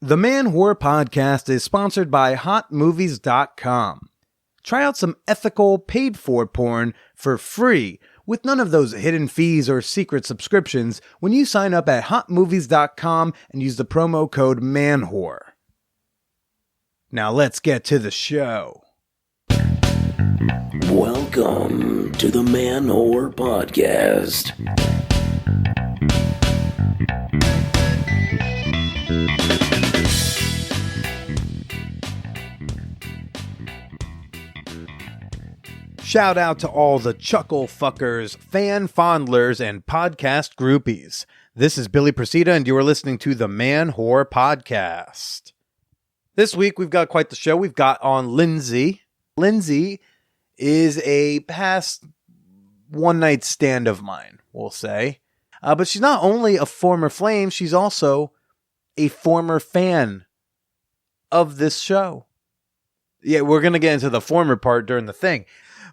The Man Whore Podcast is sponsored by HotMovies.com. Try out some ethical, paid-for porn for free with none of those hidden fees or secret subscriptions when you sign up at HotMovies.com and use the promo code MANWHORE. Now let's get to the show. Welcome to the Man Whore Podcast. Shout out to all the chuckle fuckers, fan fondlers, and podcast groupies. This is Billy Procida, and you are listening to the Man Whore Podcast. This week, we've got quite the show. We've got on Lindsay. Lindsay is a past one-night stand of mine, we'll say. But she's not only a former flame, she's also a former fan of this show. Yeah, we're going to get into the former part during the thing.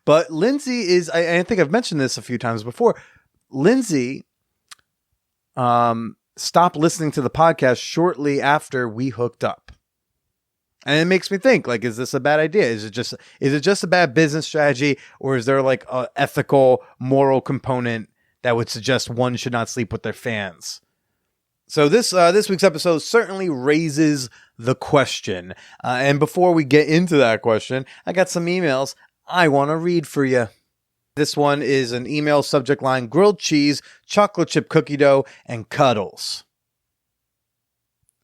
But Lindsay is, I think I've mentioned this a few times before. Lindsay stopped listening to the podcast shortly after we hooked up. And it makes me think, like, is this a bad idea? Is it just a bad business strategy? Or is there like a ethical, moral component that would suggest one should not sleep with their fans? So this week's episode certainly raises the question. And before we get into that question, I got some emails I want to read for you. This one is an email subject line: grilled cheese, chocolate chip cookie dough, and cuddles.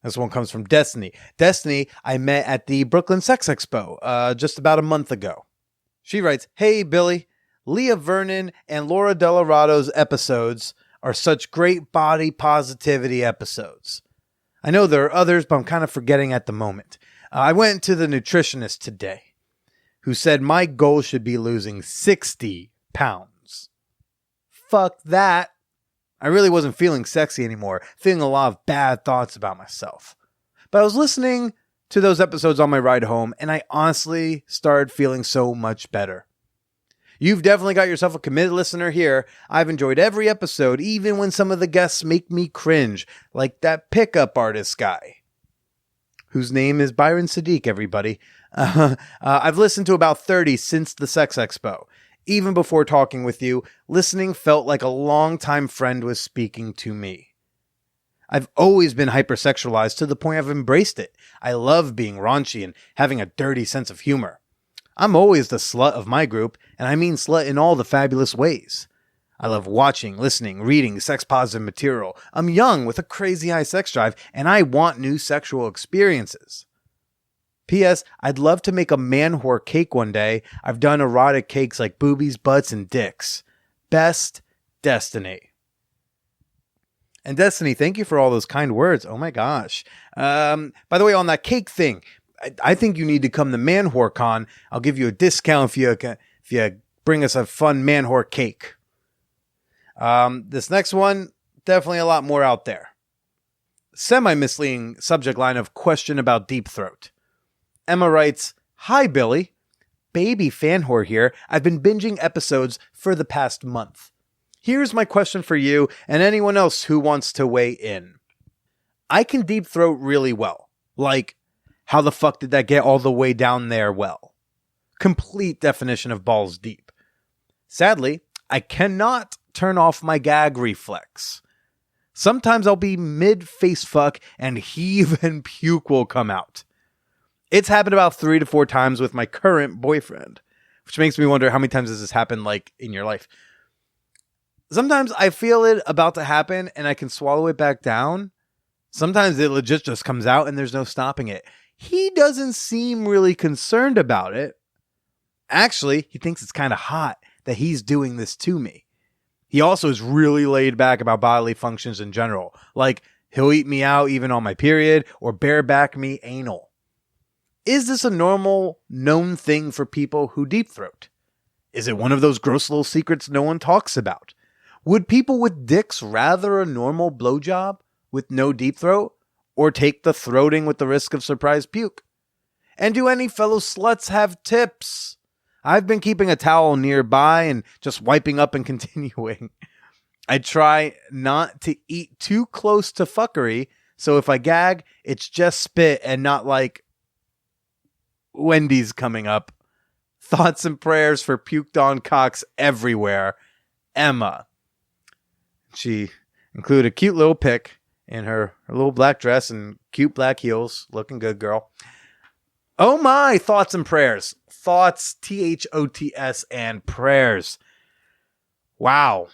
This one comes from Destiny. Destiny, I met at the Brooklyn Sex Expo just about a month ago. She writes, "Hey Billy, Leah Vernon and Laura Delaroto's episodes are such great body positivity episodes. I know there are others, but I'm kind of forgetting at the moment. I went to the nutritionist today, who said my goal should be losing 60 pounds. Fuck that. I really wasn't feeling sexy anymore, feeling a lot of bad thoughts about myself. But I was listening to those episodes on my ride home, and I honestly started feeling so much better. You've definitely got yourself a committed listener here. I've enjoyed every episode, even when some of the guests make me cringe, like that pickup artist guy, whose name is Byron Sadiq, everybody. I've listened to about 30 since the Sex Expo. Even before talking with you, listening felt like a longtime friend was speaking to me. I've always been hypersexualized to the point I've embraced it. I love being raunchy and having a dirty sense of humor. I'm always the slut of my group, and I mean slut in all the fabulous ways. I love watching, listening, reading sex-positive material. I'm young with a crazy high sex drive, and I want new sexual experiences. P.S. I'd love to make a man whore cake one day. I've done erotic cakes like boobies, butts, and dicks. Best, Destiny." And Destiny, thank you for all those kind words. Oh my gosh. By the way, on that cake thing, I think you need to come to Man Whore Con. I'll give you a discount if you bring us a fun man whore cake. This next one, definitely a lot more out there. Semi-misleading subject line of question about deep throat. Emma writes, "Hi Billy, baby fan whore here. I've been binging episodes for the past month. Here's my question for you and anyone else who wants to weigh in. I can deep throat really well. Like, how the fuck did that get all the way down there well? Complete definition of balls deep. Sadly, I cannot turn off my gag reflex. Sometimes I'll be mid-face fuck and heave and puke will come out. It's happened about 3 to 4 times with my current boyfriend, which makes me wonder how many times has this happened like in your life. Sometimes I feel it about to happen and I can swallow it back down. Sometimes it legit just comes out and there's no stopping it. He doesn't seem really concerned about it. Actually, he thinks it's kind of hot that he's doing this to me. He also is really laid back about bodily functions in general. Like, he'll eat me out even on my period or bareback me anal. Is this a normal, known thing for people who deep throat? Is it one of those gross little secrets no one talks about? Would people with dicks rather a normal blowjob with no deep throat, or take the throating with the risk of surprise puke? And do any fellow sluts have tips? I've been keeping a towel nearby and just wiping up and continuing. I try not to eat too close to fuckery So if I gag, it's just spit and not like Wendy's coming up. Thoughts and prayers for puked on cocks everywhere. Emma. She included a cute little pic in her little black dress and cute black heels. Looking good, girl. Oh my, thoughts and prayers. Thoughts, THOTS, and prayers. Wow.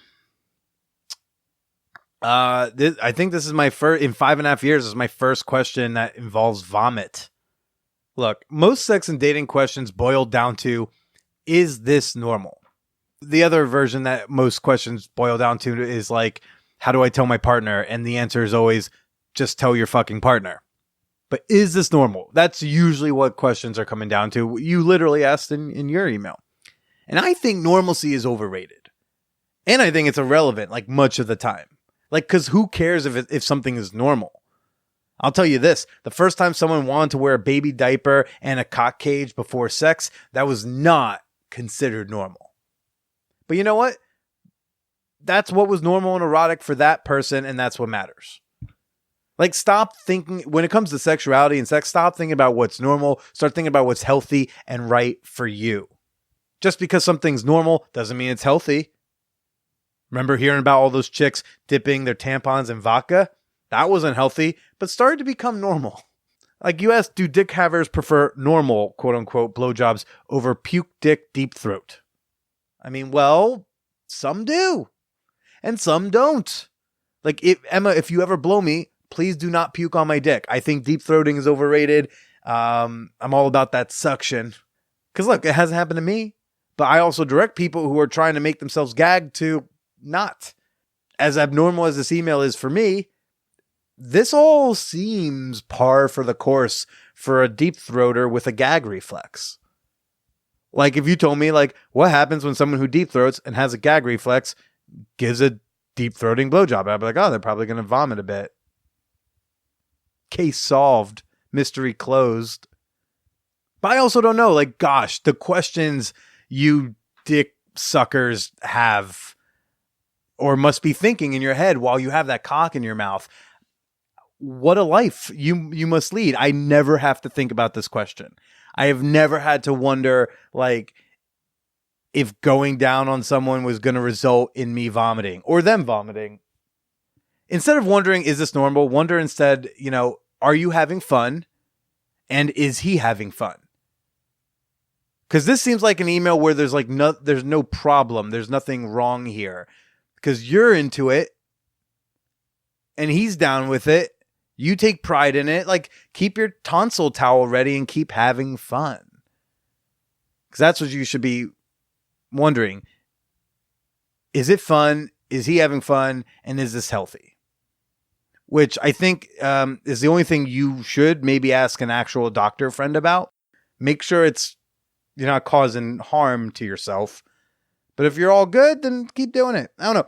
I think this is my first, in 5.5 years, this is my first question that involves vomit. Look, most sex and dating questions boil down to, is this normal? The other version that most questions boil down to is like, how do I tell my partner? And the answer is always, just tell your fucking partner. But is this normal? That's usually what questions are coming down to. You literally asked in your email. And I think normalcy is overrated. And I think it's irrelevant, like much of the time. Like, because who cares if something is normal? I'll tell you this. The first time someone wanted to wear a baby diaper and a cock cage before sex, that was not considered normal. But you know what? That's what was normal and erotic for that person, and that's what matters. Like, stop thinking, when it comes to sexuality and sex, stop thinking about what's normal. Start thinking about what's healthy and right for you. Just because something's normal doesn't mean it's healthy. Remember hearing about all those chicks dipping their tampons in vodka? That wasn't healthy, but started to become normal. Like, you asked, do dick havers prefer normal, quote unquote, blowjobs over puke dick deep throat? I mean, well, some do. And some don't. Like, Emma, if you ever blow me, please do not puke on my dick. I think deep throating is overrated. I'm all about that suction. Because look, it hasn't happened to me. But I also direct people who are trying to make themselves gag to not. As abnormal as this email is for me, this all seems par for the course for a deep throater with a gag reflex. Like, if you told me, like, what happens when someone who deep throats and has a gag reflex gives a deep throating blowjob, I'd be like, oh, they're probably going to vomit a bit. Case solved. Mystery closed. But I also don't know, like, gosh, the questions you dick suckers have or must be thinking in your head while you have that cock in your mouth. What a life you must lead. I never have to think about this question. I have never had to wonder, like, if going down on someone was going to result in me vomiting or them vomiting. Instead of wondering, is this normal? Wonder instead, are you having fun? And is he having fun? Because this seems like an email where there's there's no problem. There's nothing wrong here. Because you're into it. And he's down with it. You take pride in it. Like, keep your tonsil towel ready and keep having fun. Because that's what you should be wondering. Is it fun? Is he having fun? And is this healthy? Which I think is the only thing you should maybe ask an actual doctor friend about. Make sure you're not causing harm to yourself. But if you're all good, then keep doing it. I don't know.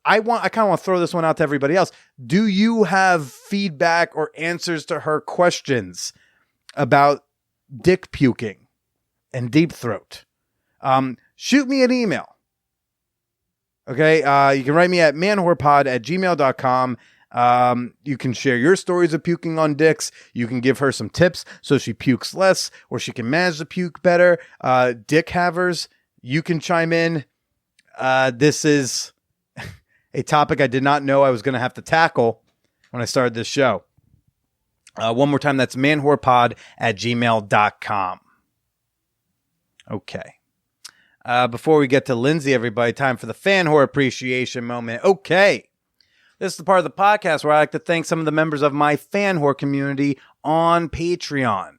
I kind of want to throw this one out to everybody else. Do you have feedback or answers to her questions about dick puking and deep throat? Shoot me an email. Okay. You can write me at manwhorepod@gmail.com. You can share your stories of puking on dicks. You can give her some tips so she pukes less or she can manage to puke better. Dick havers, you can chime in. This is a topic I did not know I was going to have to tackle when I started this show. One more time, that's manwhorepod@gmail.com. Okay. Before we get to Lindsay, everybody, time for the fan whore appreciation moment. Okay. This is the part of the podcast where I like to thank some of the members of my fan whore community on Patreon.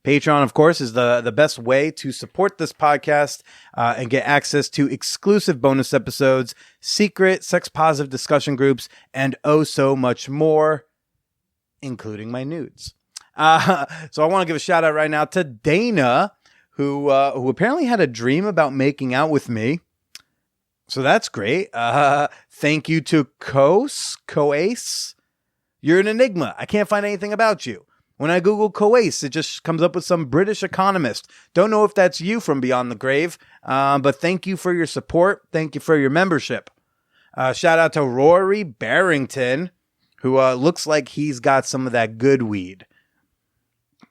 Patreon, of course, is the best way to support this podcast and get access to exclusive bonus episodes, secret sex-positive discussion groups, and oh so much more, including my nudes. So I want to give a shout out right now to Dana, who apparently had a dream about making out with me. So that's great. Thank you to Coace. You're an enigma. I can't find anything about you. When I Google Coace, it just comes up with some British economist. Don't know if that's you from beyond the grave, but thank you for your support. Thank you for your membership. Shout out to Rory Barrington, who looks like he's got some of that good weed.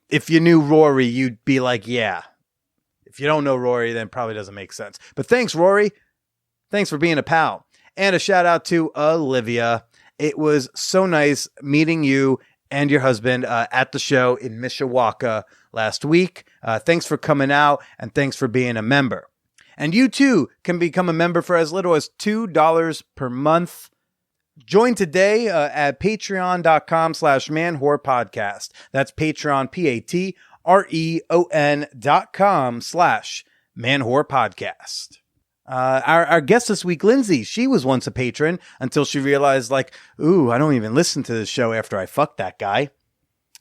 If you knew Rory, you'd be like, yeah. If you don't know Rory, then it probably doesn't make sense. But thanks, Rory. Thanks for being a pal. And a shout out to Olivia. It was so nice meeting you and your husband at the show in Mishawaka last week. Thanks for coming out, and thanks for being a member. And you too can become a member for as little as $2 per month. Join today at patreon.com/manwhorepodcast. That's Patreon, patreon.com/manwhorepodcast. Our guest this week, Lindsay, she was once a patron until she realized, like, ooh, I don't even listen to this show after I fucked that guy.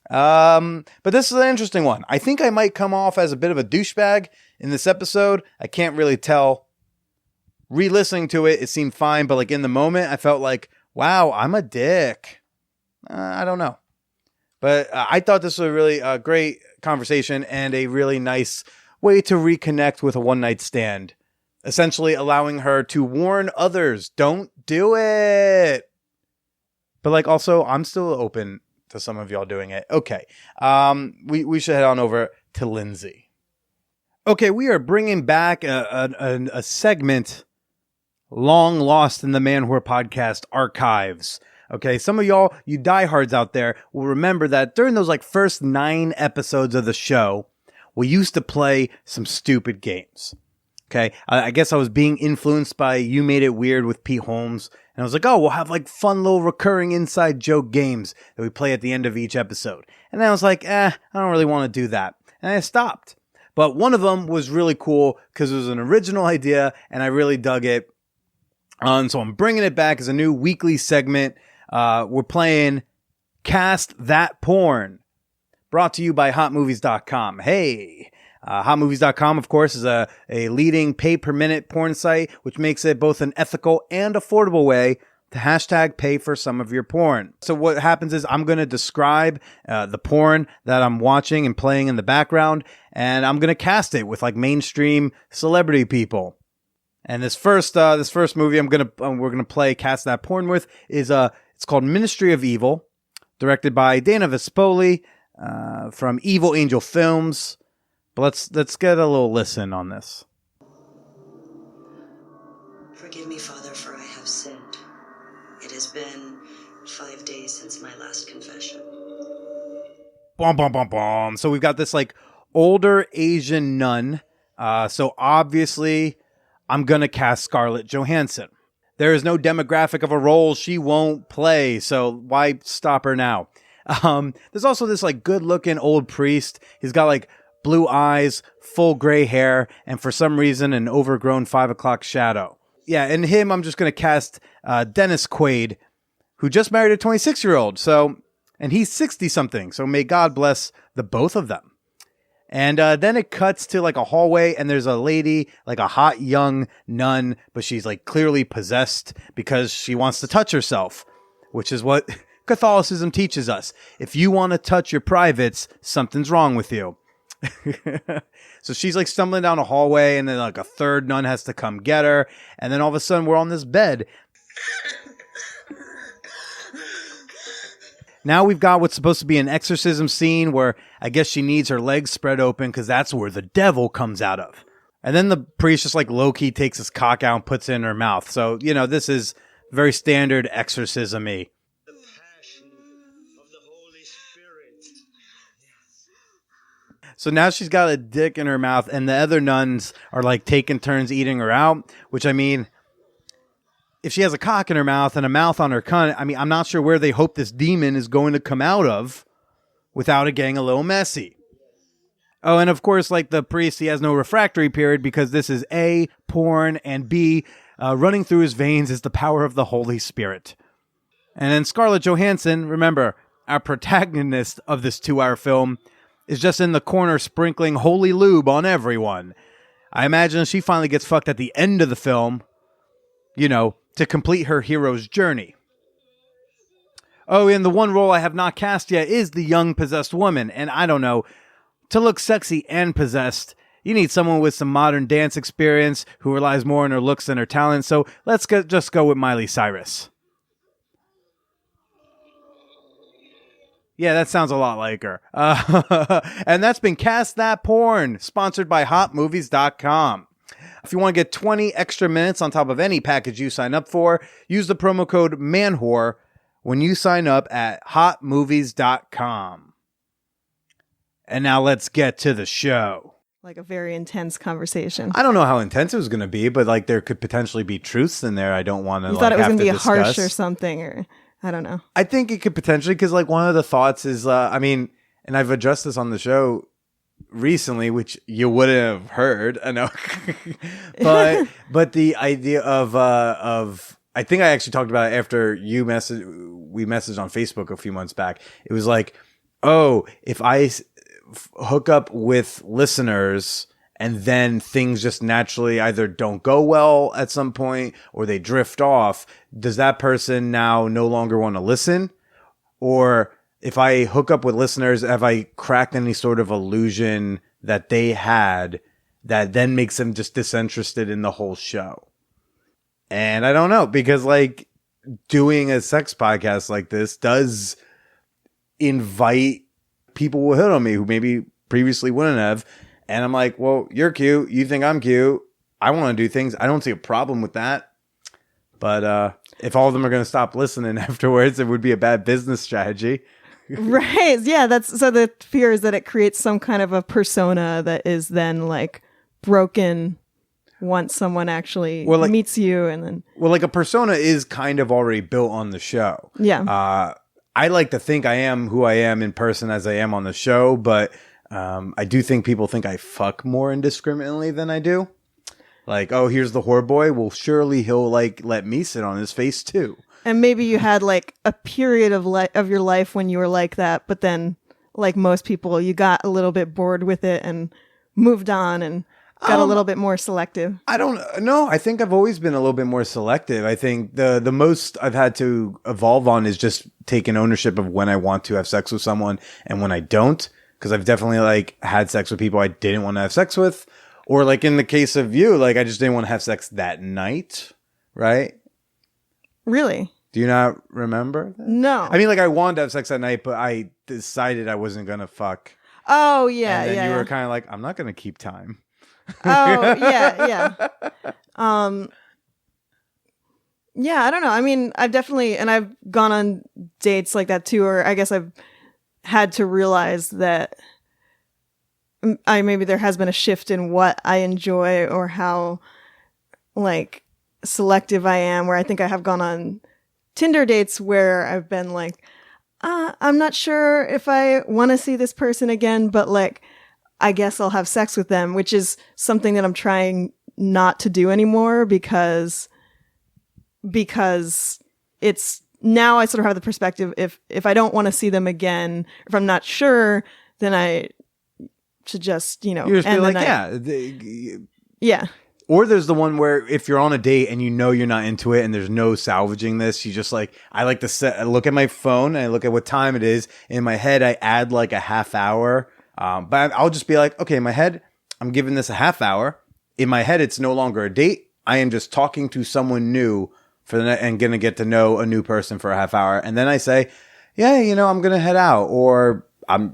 But this is an interesting one. I think I might come off as a bit of a douchebag in this episode. I can't really tell. Re-listening to it, it seemed fine, but like in the moment, I felt like, wow, I'm a dick. I don't know. But I thought this was a really great conversation and a really nice way to reconnect with a one-night stand. Essentially allowing her to warn others, don't do it. But like also, I'm still open to some of y'all doing it. Okay. We should head on over to Lindsay. Okay, we are bringing back a segment long lost in the Man Whore podcast archives. Okay, some of y'all, you diehards out there, will remember that during those like first 9 episodes of the show, we used to play some stupid games. Okay, I guess I was being influenced by You Made It Weird with Pete Holmes. And I was like, oh, we'll have like fun little recurring inside joke games that we play at the end of each episode. And then I was like, I don't really want to do that. And I stopped. But one of them was really cool because it was an original idea and I really dug it. So I'm bringing it back as a new weekly segment. We're playing Cast That Porn, brought to you by HotMovies.com. Hey! HotMovies.com, of course, is a leading pay-per-minute porn site, which makes it both an ethical and affordable way to hashtag pay for some of your porn. So what happens is I'm going to describe the porn that I'm watching and playing in the background, and I'm going to cast it with like mainstream celebrity people. And this first movie we're gonna play Cast That Porn with is it's called Ministry of Evil, directed by Dana Vespoli from Evil Angel Films. But let's get a little listen on this. Forgive me, Father, for I have sinned. It has been 5 days since my last confession. Bom, bom, bom, bom. So we've got this like older Asian nun. So obviously I'm going to cast Scarlett Johansson. There is no demographic of a role she won't play. So why stop her now? There's also this like good looking old priest. He's got like blue eyes, full gray hair, and for some reason, an overgrown 5 o'clock shadow. Yeah, and him, I'm just going to cast Dennis Quaid, who just married a 26-year-old. And he's 60-something. So may God bless the both of them. And then it cuts to like a hallway, and there's a lady, like a hot young nun, but she's like clearly possessed because she wants to touch herself, which is what Catholicism teaches us. If you want to touch your privates, something's wrong with you. So she's like stumbling down a hallway, and then like a third nun has to come get her, and then all of a sudden we're on this bed. Now we've got what's supposed to be an exorcism scene where I guess she needs her legs spread open because that's where the devil comes out of. And then the priest just like low-key takes his cock out and puts it in her mouth. So, you know, this is very standard exorcism-y. So now she's got a dick in her mouth, and the other nuns are like taking turns eating her out, which I mean, if she has a cock in her mouth and a mouth on her cunt, I mean, I'm not sure where they hope this demon is going to come out of without it getting a little messy. Oh, and of course, like the priest, he has no refractory period because this is A, porn, and B, running through his veins is the power of the Holy Spirit. And then Scarlett Johansson, remember, our protagonist of this 2-hour film, is just in the corner sprinkling holy lube on everyone. I imagine she finally gets fucked at the end of the film, you know, to complete her hero's journey. Oh, and the one role I have not cast yet is the young possessed woman. And I don't know, to look sexy and possessed, you need someone with some modern dance experience who relies more on her looks than her talent. So let's just go with Miley Cyrus. Yeah, that sounds a lot like her. And that's been Cast That Porn, sponsored by HotMovies.com. If you want to get 20 extra minutes on top of any package you sign up for, use the promo code MANWHORE when you sign up at HotMovies.com. And now let's get to the show. Like a very intense conversation. I don't know how intense it was going to be, but like there could potentially be truths in there I don't want to You thought it was going to be harsh or something, or I don't know. I think it could potentially, because like one of the thoughts is, and I've addressed this on the show recently, which you wouldn't have heard, I know, but the idea of I think I actually talked about it after we messaged on Facebook a few months back. It was like, oh, if I hook up with listeners and then things just naturally either don't go well at some point or they drift off, does that person now no longer want to listen? Or if I hook up with listeners, have I cracked any sort of illusion that they had that then makes them just disinterested in the whole show? And I don't know, because like doing a sex podcast like this does invite people who hit on me who maybe previously wouldn't have. And I'm like, well, you're cute. You think I'm cute. I want to do things. I don't see a problem with that. But if all of them are going to stop listening afterwards, it would be a bad business strategy. Right. Yeah. So the fear is that it creates some kind of a persona that is then like broken once someone actually meets you. And then. Well, like a persona is kind of already built on the show. Yeah. I like to think I am who I am in person as I am on the show, but I do think people think I fuck more indiscriminately than I do. Like, oh, here's the whore boy. Well, surely he'll like let me sit on his face too. And maybe you had like a period of your life when you were like that, but then like most people, you got a little bit bored with it and moved on and got a little bit more selective. I don't know. I think I've always been a little bit more selective. I think the most I've had to evolve on is just taking ownership of when I want to have sex with someone and when I don't. Because I've definitely like had sex with people I didn't want to have sex with. Or like in the case of you, like I just didn't want to have sex that night. Right? Really? Do you not remember that? No. I mean, like I wanted to have sex that night, but I decided I wasn't going to fuck. Oh, yeah. And then yeah, you were kind of like, I'm not going to keep time. Oh, yeah, yeah. Yeah, I don't know. I mean, I've definitely, and I've gone on dates like that too, or I guess I've had to realize that maybe there has been a shift in what I enjoy or how like selective I am, where I think I have gone on Tinder dates where I've been like, I'm not sure if I want to see this person again, but like, I guess I'll have sex with them, which is something that I'm trying not to do anymore because it's now I sort of have the perspective if I don't want to see them again, if I'm not sure, then I should just, you just be like, yeah. Or there's the one where if you're on a date and you know you're not into it and there's no salvaging this, you just like, I like to look at my phone and I look at what time it is. In my head, I add like a half hour. But I'll just be like, okay, in my head, I'm giving this a half hour. In my head, it's no longer a date. I am just talking to someone new and going to get to know a new person for a half hour. And then I say, yeah, I'm going to head out. Or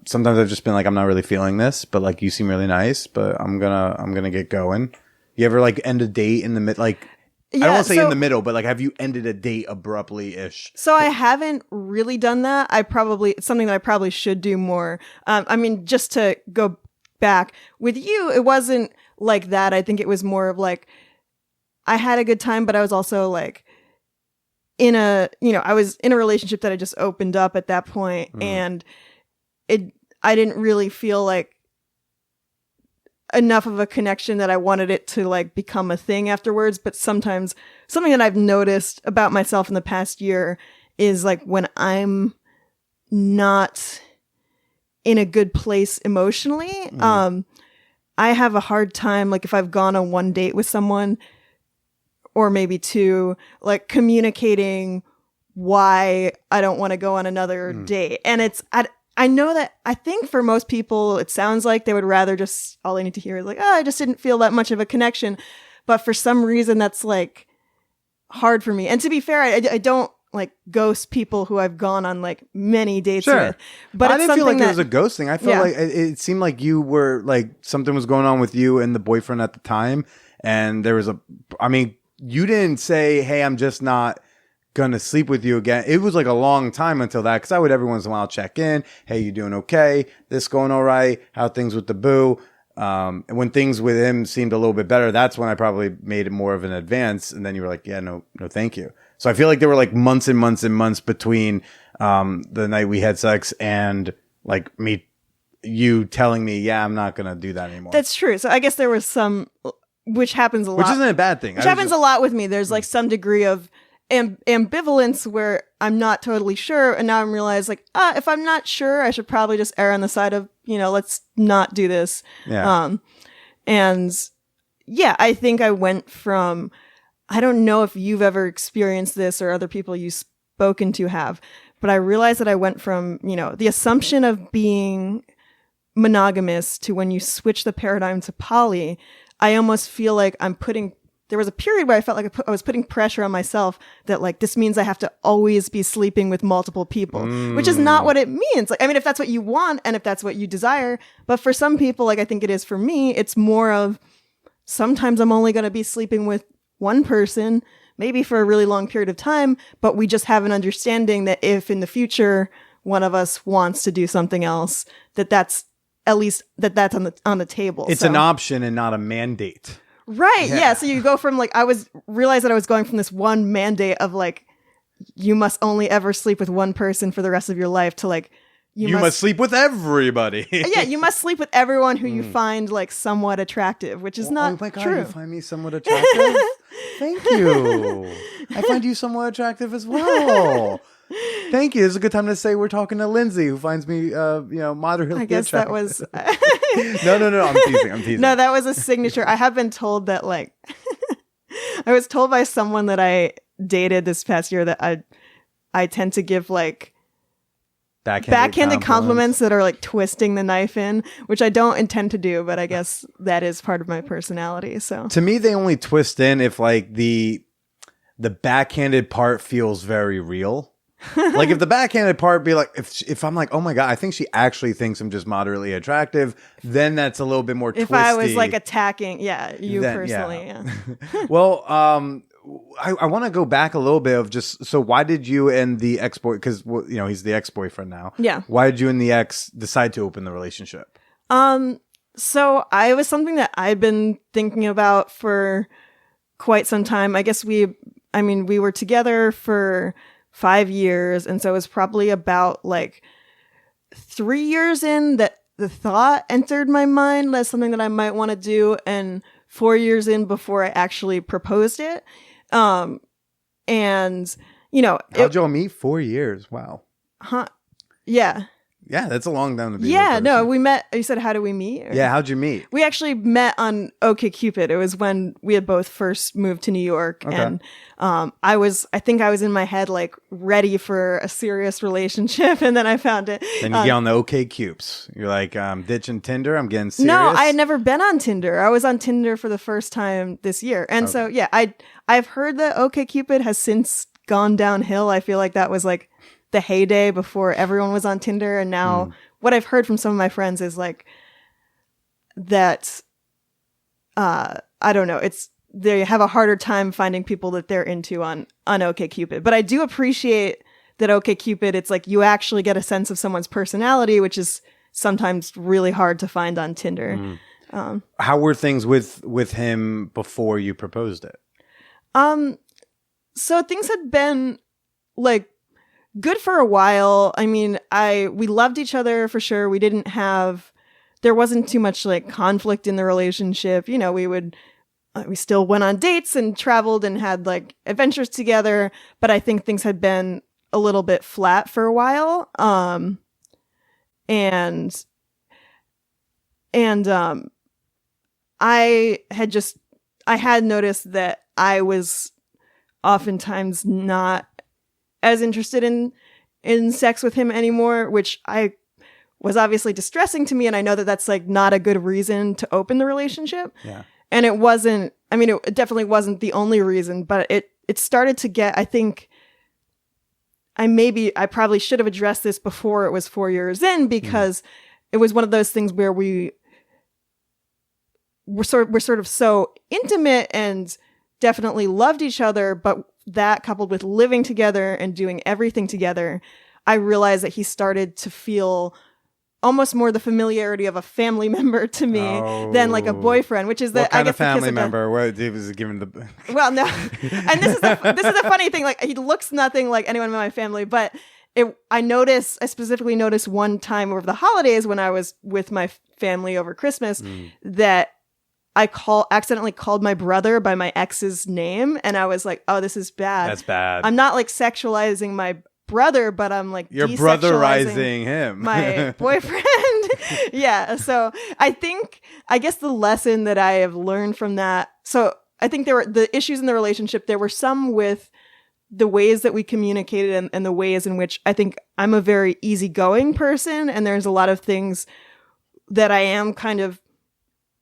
sometimes I've just been like, I'm not really feeling this, but like, you seem really nice, but I'm going to get going. You ever like end a date in the mid, like, yeah, I don't want to say in the middle, but like, have you ended a date abruptly-ish? So I haven't really done that. It's something that I probably should do more. I mean, just to go back with you, it wasn't like that. I think it was more of like, I had a good time, but I was also like I was in a relationship that had just opened up at that point, and I didn't really feel like enough of a connection that I wanted it to like become a thing afterwards. But sometimes something that I've noticed about myself in the past year is like when I'm not in a good place emotionally, I have a hard time, like if I've gone on one date with someone or maybe two, like communicating why I don't want to go on another date. And I know that I think for most people, it sounds like they would rather just, all they need to hear is like, oh, I just didn't feel that much of a connection. But for some reason, that's like hard for me. And to be fair, I don't like ghost people who I've gone on like many dates Sure. with. But I it's didn't feel like something it was a ghost thing. I felt Yeah. like it seemed like you were like something was going on with you and the boyfriend at the time. And there was you didn't say, hey, I'm just not going to sleep with you again. It was like a long time until that. Cause I would every once in a while check in. Hey, you doing okay? This going all right? How things with the boo? And when things with him seemed a little bit better, that's when I probably made it more of an advance. And then you were like, yeah, no, thank you. So I feel like there were like months and months and months between the night we had sex and like you telling me, yeah, I'm not going to do that anymore. That's true. So I guess there was some, which happens a lot. Which isn't a bad thing. Which happens a lot with me. There's like some degree of ambivalence where I'm not totally sure. And now I'm realized like, if I'm not sure, I should probably just err on the side of, let's not do this. Yeah. And yeah, I think I went from, I don't know if you've ever experienced this or other people you've spoken to have, but I realized that I went from, the assumption of being monogamous to when you switch the paradigm to poly, I almost feel like there was a period where I felt like I was putting pressure on myself that like, this means I have to always be sleeping with multiple people, which is not what it means. Like, I mean, if that's what you want and if that's what you desire, but for some people, like I think it is for me, it's more of sometimes I'm only going to be sleeping with one person, maybe for a really long period of time, but we just have an understanding that if in the future one of us wants to do something else, that's at least that's on the table. It's an option and not a mandate. Right. Yeah. So you go from like, realized that I was going from this one mandate of like, you must only ever sleep with one person for the rest of your life to like, you must sleep with everybody. Yeah. You must sleep with everyone who you find like somewhat attractive, which is not oh my God, true. You find me somewhat attractive? Thank you. I find you somewhat attractive as well. Thank you. This is a good time to say we're talking to Lindsay, who finds me, moderately I guess attractive. that was. No. I'm teasing. No, that was a signature. I have been told that like, I was told by someone that I dated this past year that I tend to give like backhanded compliments that are like twisting the knife in, which I don't intend to do, but I guess that is part of my personality. So to me, they only twist in if like the backhanded part feels very real. Like if the backhanded part be like, if I'm like, oh my God, I think she actually thinks I'm just moderately attractive, then that's a little bit more twisty. If I was like attacking, you personally, yeah. Well, I want to go back a little bit of just, so why did you and the ex-boy, because he's the ex-boyfriend now. Yeah. Why did you and the ex decide to open the relationship? So I was something that I've been thinking about for quite some time. I guess we were together for 5 years. And so it was probably about like 3 years in that the thought entered my mind as something that I might want to do. And 4 years in before I actually proposed it. And how'd y'all meet? 4 years. Wow. Yeah. Yeah, that's a long time to be. Yeah, no, we met. You said, how do we meet? Yeah, how'd you meet? We actually met on OkCupid. It was when we had both first moved to New York. Okay. And I think I was in my head like ready for a serious relationship. And then I found it. Then you get on the OkCupid. You're like, ditching Tinder. I'm getting serious. No, I had never been on Tinder. I was on Tinder for the first time this year. And so, yeah, I've heard that OkCupid has since gone downhill. I feel like that was like the heyday before everyone was on Tinder. And now what I've heard from some of my friends is like that, I don't know, they have a harder time finding people that they're into on OkCupid. But I do appreciate that OkCupid, it's like you actually get a sense of someone's personality, which is sometimes really hard to find on Tinder. How were things with him before you proposed it? So things had been like good for a while. I mean, we loved each other for sure. There wasn't too much like conflict in the relationship. We still went on dates and traveled and had like adventures together, but I think things had been a little bit flat for a while. And I had noticed that I was oftentimes not as interested in sex with him anymore, which was obviously distressing to me. And I know that that's like not a good reason to open the relationship. Yeah. And it wasn't, it definitely wasn't the only reason, but it started to get, I think I probably should have addressed this before it was 4 years in, because it was one of those things where we're sort of so intimate and definitely loved each other, but that coupled with living together and doing everything together, I realized that he started to feel almost more the familiarity of a family member to me than like a boyfriend, which is What that kind I guess of family because member? What he was given the? well, no, and this is the funny thing. Like, he looks nothing like anyone in my family, but I specifically noticed one time over the holidays when I was with my family over Christmas that I accidentally called my brother by my ex's name, and I was like, oh, this is bad. That's bad. I'm not like sexualizing my brother, but I'm like You're desexualizing brotherizing him. my boyfriend. Yeah. So I guess the lesson that I have learned from that. So I think there were the issues in the relationship. There were some with the ways that we communicated and the ways in which I think I'm a very easygoing person. And there's a lot of things that I am kind of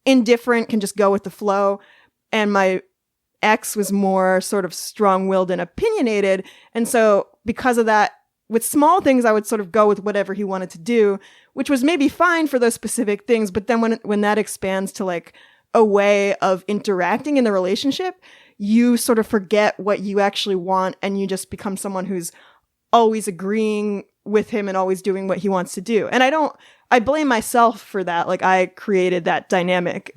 indifferent, can just go with the flow. And my ex was more sort of strong-willed and opinionated. And so because of that, with small things, I would sort of go with whatever he wanted to do, which was maybe fine for those specific things. But then when that expands to like a way of interacting in the relationship, you sort of forget what you actually want, and you just become someone who's always agreeing with him and always doing what he wants to do. And I blame myself for that. Like, I created that dynamic.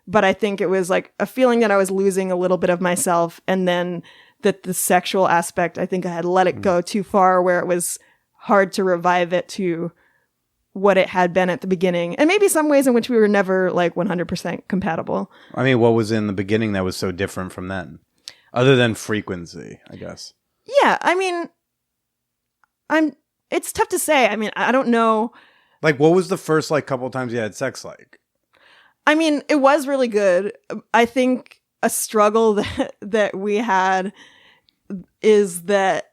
But I think it was like a feeling that I was losing a little bit of myself. And then that the sexual aspect, I think I had let it go too far, where it was hard to revive it to what it had been at the beginning. And maybe some ways in which we were never like 100% compatible. I mean, what was in the beginning that was so different from then? Other than frequency, I guess. Yeah. I mean, it's tough to say. I mean, I don't know. Like, what was the first like couple times you had sex like? I mean, it was really good. I think a struggle that we had is that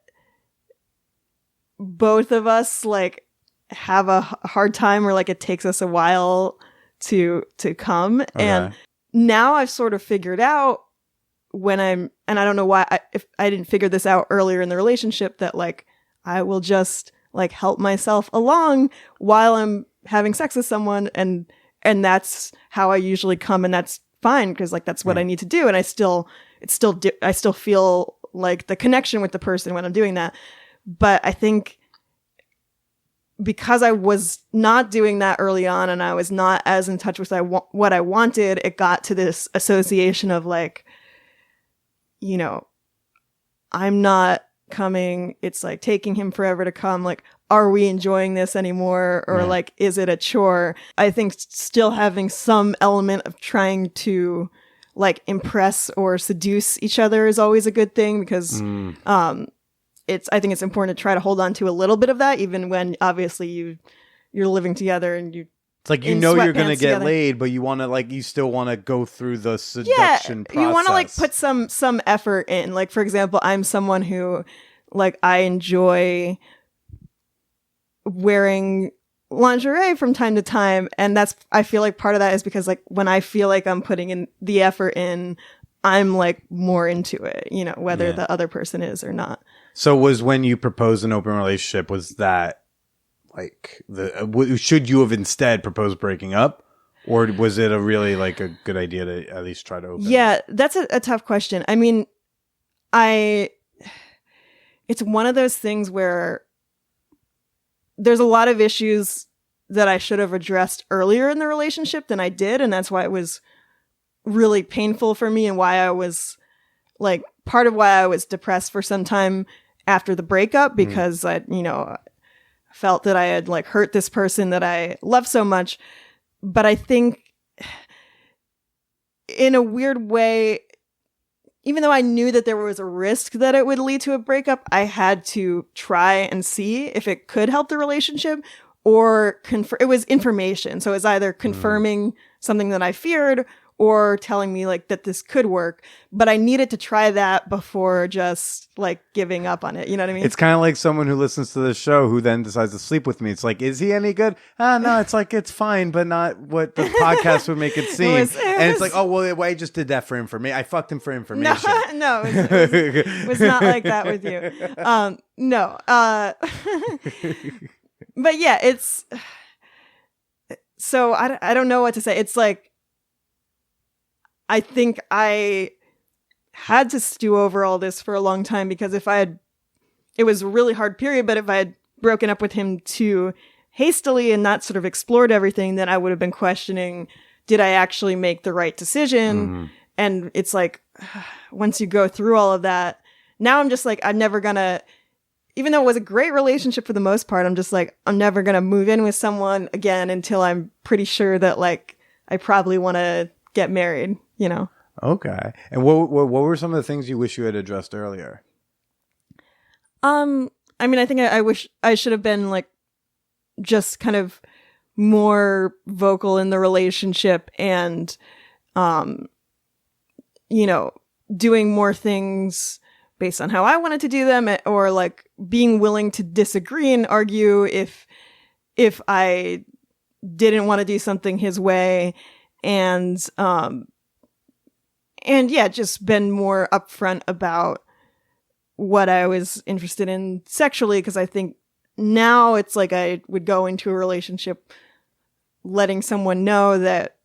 both of us like have a hard time, or like it takes us a while to come. Okay. And now I've sort of figured out and I don't know why, if I didn't figure this out earlier in the relationship, that like I will just like help myself along while I'm having sex with someone, and that's how I usually come, and that's fine, because like that's what I need to do, and I still feel like the connection with the person when I'm doing that. But I think because I was not doing that early on, and I was not as in touch with what I wanted, it got to this association of like, you know, I'm not coming, it's like taking him forever to come. Like, are we enjoying this anymore? Or like, is it a chore? I think still having some element of trying to like impress or seduce each other is always a good thing, because I think it's important to try to hold on to a little bit of that, even when obviously you're living together and it's like, you know, you're gonna get laid, but you want to like, you still want to go through the seduction process. You want to like put some effort in. Like, for example, I'm someone who like, I enjoy wearing lingerie from time to time, and I feel like part of that is because like when I feel like I'm putting in the effort in, I'm like more into it, you know, whether the other person is or not. So was when you proposed an open relationship, was that like should you have instead proposed breaking up, or was it a really like a good idea to at least try to open? Yeah, that's a tough question. I mean, it's one of those things where there's a lot of issues that I should have addressed earlier in the relationship than I did. And that's why it was really painful for me, and why I was like, part of why I was depressed for some time after the breakup, because I, you know, felt that I had like hurt this person that I love so much. But I think in a weird way, even though I knew that there was a risk that it would lead to a breakup, I had to try and see if it could help the relationship, or it was information. So it was either confirming something that I feared, or telling me like that this could work, but I needed to try that before just like giving up on it. You know what I mean? It's kind of like someone who listens to the show who then decides to sleep with me. It's like, is he any good? No, it's like, it's fine, but not what the podcast would make it seem. And it's like, oh, well, I just did that for information. I fucked him for information. No, it was not like that with you. No. But yeah, it's, so I don't know what to say. It's like, I think I had to stew over all this for a long time because it was a really hard period, but if I had broken up with him too hastily and not sort of explored everything, then I would have been questioning, did I actually make the right decision? And it's like, once you go through all of that, now I'm just like, I'm never gonna, even though it was a great relationship for the most part, I'm just like, I'm never gonna move in with someone again until I'm pretty sure that like, I probably want to get married, you know? Okay. And what were some of the things you wish you had addressed earlier? I mean, I think I wish I should have been like just kind of more vocal in the relationship and, you know, doing more things based on how I wanted to do them, or like being willing to disagree and argue if I didn't want to do something his way. And yeah, just been more upfront about what I was interested in sexually, because I think now it's like I would go into a relationship letting someone know that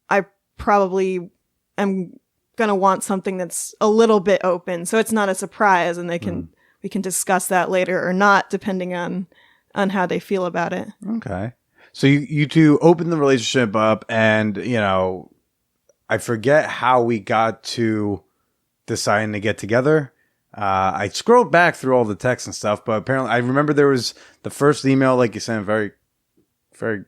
I probably am gonna want something that's a little bit open, so it's not a surprise, and we can discuss that later or not, depending on how they feel about it. Okay. So you two opened the relationship up, and, you know, I forget how we got to deciding to get together. I scrolled back through all the texts and stuff, but apparently I remember there was the first email, like you sent, a very, very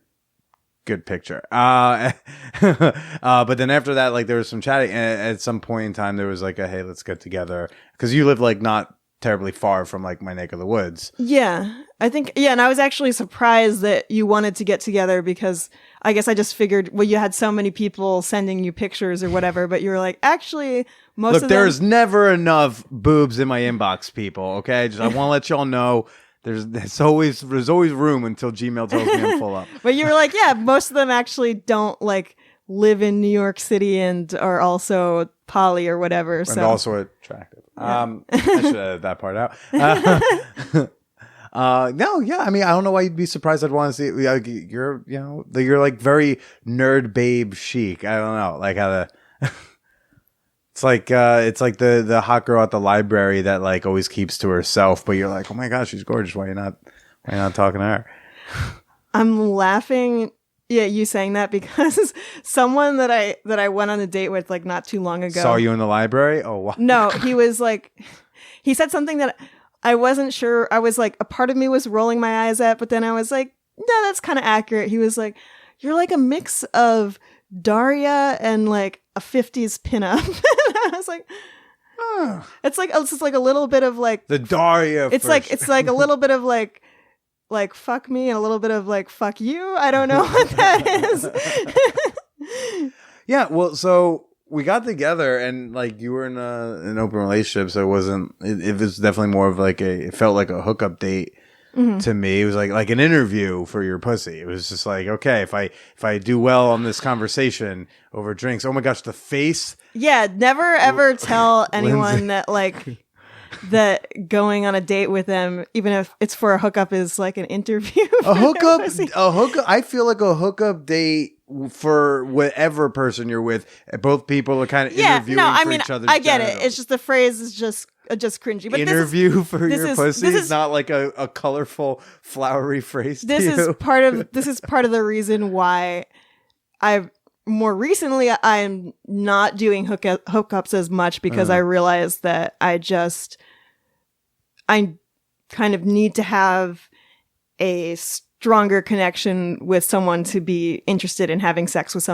good picture. But then after that, like there was some chatting. At some point in time, there was like hey, let's get together. Because you live like not terribly far from like my neck of the woods. Yeah, I think, yeah. And I was actually surprised that you wanted to get together, because I guess I just figured, well, you had so many people sending you pictures or whatever, but you were like, actually, most of them. Look, there's never enough boobs in my inbox, people. Okay. Just, I want to let y'all know there's always room until Gmail tells me I'm full up. But you were like, yeah, most of them actually don't like live in New York City and are also poly or whatever. And also attractive. Yeah. I should edit that part out. No, yeah. I mean, I don't know why you'd be surprised. I'd want to see you're like very nerd babe chic. I don't know, like how the it's like the hot girl at the library that like always keeps to herself, but you're like, oh my gosh, she's gorgeous. Why you not talking to her? I'm laughing. Yeah, you saying that because someone that I went on a date with like not too long ago saw you in the library. Oh wow. No, he was like, he said something that I wasn't sure. I was like, a part of me was rolling my eyes at, but then I was like, no, that's kind of accurate. He was like, you're like a mix of Daria and like a 50s pinup. I was like, oh. It's just like a little bit of like the Daria. It's like a little bit of like fuck me and a little bit of like fuck you. I don't know what that is. Yeah, well, so we got together and like you were in an open relationship, so it wasn't. It was definitely more of like it felt like a hookup date to me. It was like an interview for your pussy. It was just like, okay, if I do well on this conversation over drinks, oh my gosh, the face. Yeah, never ever tell anyone that like. That going on a date with them, even if it's for a hookup, is like an interview. A hookup. I feel like a hookup date for whatever person you're with. Both people are kind of interviewing for each other. I get it. It's just the phrase is just cringy. But interview for your pussy is not like a colorful, flowery phrase. This is part of the reason why more recently, I'm not doing hookups as much, because I realized that I kind of need to have a stronger connection with someone to be interested in having sex with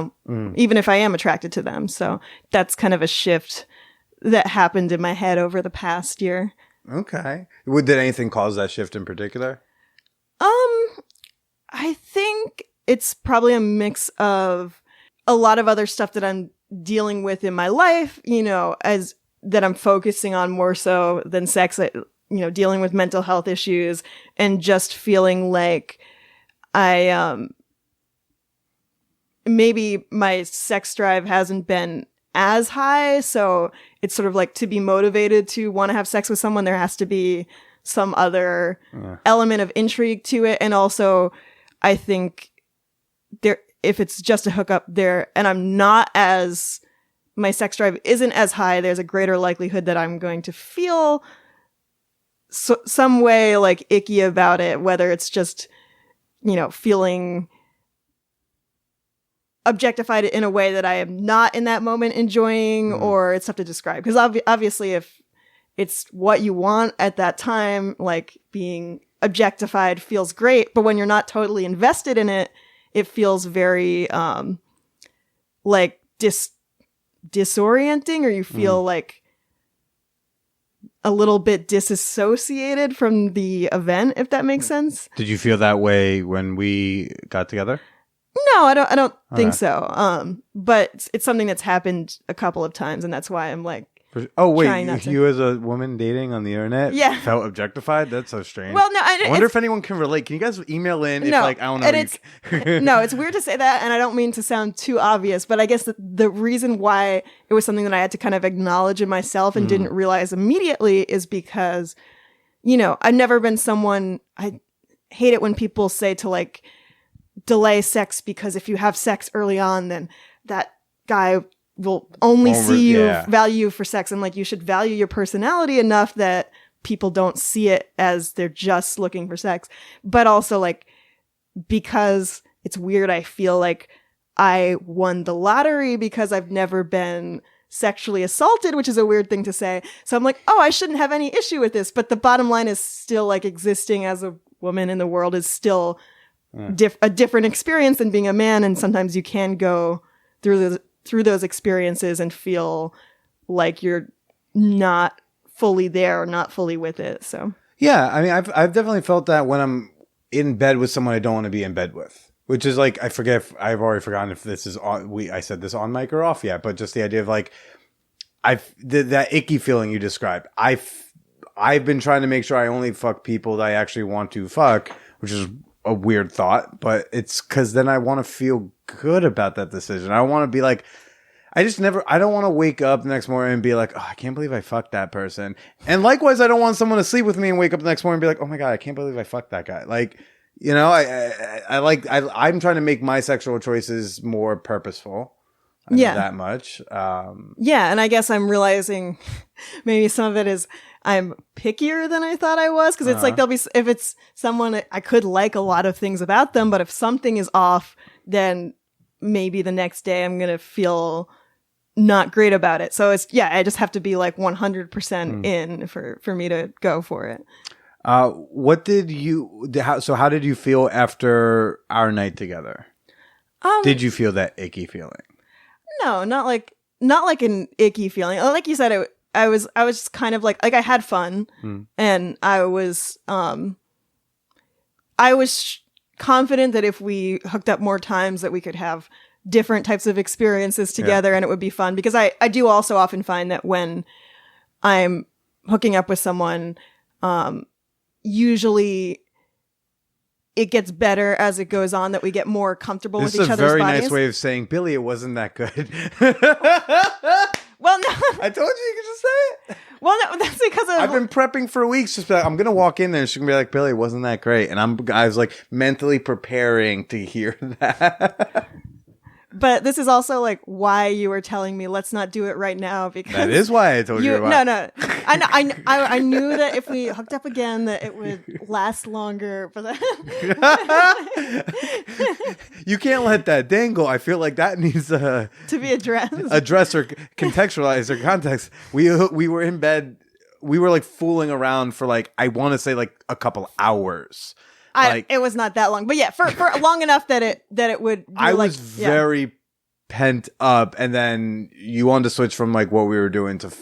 even if I am attracted to them. So that's kind of a shift that happened in my head over the past year. Okay. Did anything cause that shift in particular? I think it's probably a mix of a lot of other stuff that I'm dealing with in my life, as that I'm focusing on more so than sex, dealing with mental health issues and just feeling like I, maybe my sex drive hasn't been as high. So it's sort of like to be motivated to want to have sex with someone, there has to be some other element of intrigue to it. And also I think if it's just a hookup there and my sex drive isn't as high, there's a greater likelihood that I'm going to feel some way like icky about it, whether it's just, feeling objectified in a way that I am not in that moment enjoying, or it's tough to describe. Because obviously if it's what you want at that time, like being objectified feels great, but when you're not totally invested in it, it feels very like disorienting, or you feel like a little bit disassociated from the event, if that makes sense. Did you feel that way when we got together? No, I don't think so. But it's something that's happened a couple of times, and that's why I'm like, oh wait, trying not to. You as a woman dating on the internet felt objectified? That's so strange. Well, no, I wonder if anyone can relate. Can you guys email in? No, if, I don't know. No, it's weird to say that, and I don't mean to sound too obvious, but I guess the reason why it was something that I had to kind of acknowledge in myself and didn't realize immediately is because, I've never been someone, I hate it when people say to like delay sex because if you have sex early on, then that guy will only see you, value you for sex. And like, you should value your personality enough that people don't see it as they're just looking for sex. But also like, because it's weird, I feel like I won the lottery because I've never been sexually assaulted, which is a weird thing to say. So I'm like, oh, I shouldn't have any issue with this. But the bottom line is still like existing as a woman in the world is still a different experience than being a man. And sometimes you can go through those experiences and feel like you're not fully there or not fully with it. So yeah, I mean, I've definitely felt that when I'm in bed with someone I don't want to be in bed with, which is like, I forget if I've already forgotten if this is on, I said this on mic or off yet, but just the idea of like, that icky feeling you described. I've been trying to make sure I only fuck people that I actually want to fuck, which is a weird thought, but it's because then I want to feel good about that decision. I want to be like, I don't want to wake up the next morning and be like, oh, I can't believe I fucked that person. And likewise, I don't want someone to sleep with me and wake up the next morning and be like, oh my God, I can't believe I fucked that guy. Like, I'm trying to make my sexual choices more purposeful. That much. Yeah. And I guess I'm realizing maybe some of it is I'm pickier than I thought I was. Cause it's like, if it's someone, I could like a lot of things about them, but if something is off, then maybe the next day I'm going to feel not great about it. So I just have to be like 100% in for me to go for it. How did you feel after our night together? Did you feel that icky feeling? No, not like an icky feeling. Like you said, I was just kind of like I had fun and I was confident that if we hooked up more times that we could have different types of experiences together and it would be fun, because I do also often find that when I'm hooking up with someone, usually it gets better as it goes on, that we get more comfortable with each other's bodies. This is a very nice way of saying, Billy, it wasn't that good. Well, no. I told you could just say it. Well, no, that's because I've been prepping for weeks. Just like, I'm going to walk in there and she's going to be like, Billy, it wasn't that great. And I was like mentally preparing to hear that. But this is also like why you were telling me let's not do it right now, because that is why I told you about. No. I knew that if we hooked up again that it would last longer. But you can't let that dangle. I feel like that needs to be addressed or contextualized or context. We were in bed. We were like fooling around for like, I want to say like a couple hours. It was not that long, but yeah, for long enough that it would. I was very pent up, and then you wanted to switch from like what we were doing to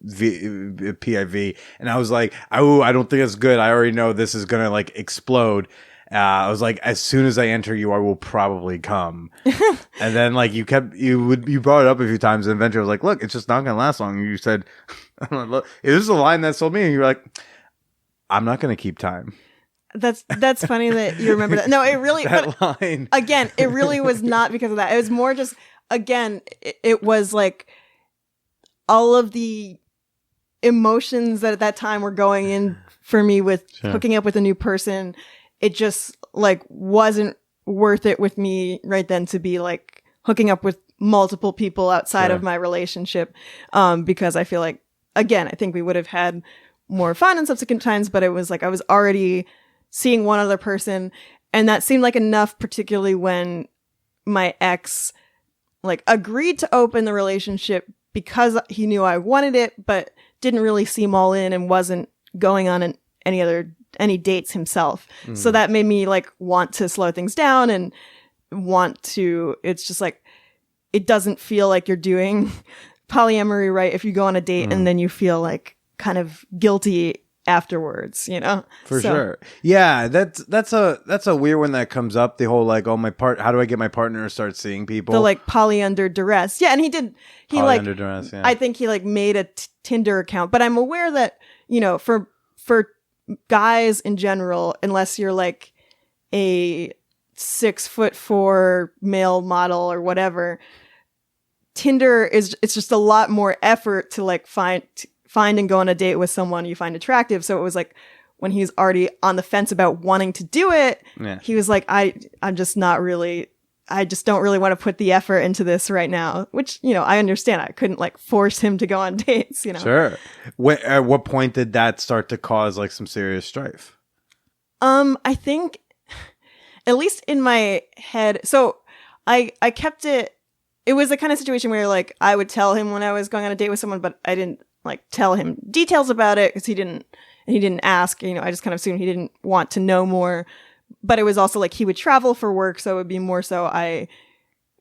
PIV, and I was like, oh, I don't think it's good. I already know this is gonna like explode, I was like, as soon as I enter you, I will probably come. And then like you brought it up a few times, and eventually I was like, look, it's just not gonna last long. And you said, look, this is a line that sold me, and you're like, I'm not gonna keep time. That's funny that you remember that. No, it really that line again. It really was not because of that. It was more just again. It was like all of the emotions that at that time were going in for me with hooking up with a new person. It just like wasn't worth it with me right then to be like hooking up with multiple people outside of my relationship, because I feel like again, I think we would have had more fun in subsequent times, but it was like I was already seeing one other person, and that seemed like enough, particularly when my ex like agreed to open the relationship because he knew I wanted it, but didn't really seem all in and wasn't going on any dates himself. So that made me like want to slow things down and it's just like, it doesn't feel like you're doing polyamory right if you go on a date and then you feel like kind of guilty afterwards, you know? For sure. Yeah, that's a weird one that comes up. The whole like, oh, how do I get my partner to start seeing people? The like poly under duress. Yeah, and Poly under duress, yeah. I think he like made a Tinder account, but I'm aware that, you know, for guys in general, unless you're like a 6'4" male model or whatever, Tinder it's just a lot more effort to like find and go on a date with someone you find attractive. So it was like when he's already on the fence about wanting to do it, he was like, I'm just not really, I just don't really want to put the effort into this right now, which, you know, I understand. I couldn't like force him to go on dates, you know? Sure. At what point did that start to cause like some serious strife? I think at least in my head, so I kept it was the kind of situation where like I would tell him when I was going on a date with someone, but I didn't like tell him details about it because he didn't ask, you know. I just kind of assumed he didn't want to know more. But it was also like he would travel for work, so it would be more so I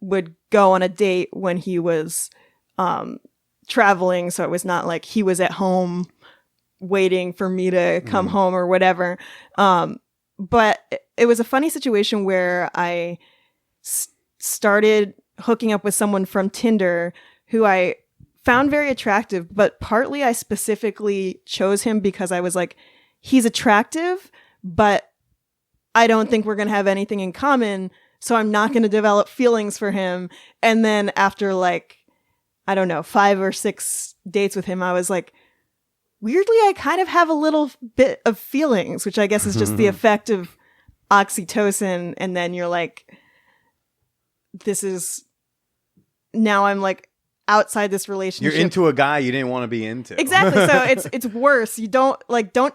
would go on a date when he was traveling, so it was not like he was at home waiting for me to come home or whatever. But it was a funny situation where I started hooking up with someone from Tinder who I found very attractive, but partly I specifically chose him because I was like, he's attractive, but I don't think we're going to have anything in common, so I'm not going to develop feelings for him. And then after like, I don't know, 5 or 6 dates with him, I was like, weirdly, I kind of have a little bit of feelings, which I guess is just the effect of oxytocin. And then you're like, now I'm like outside this relationship. You're into a guy you didn't want to be into. Exactly. So it's worse. You don't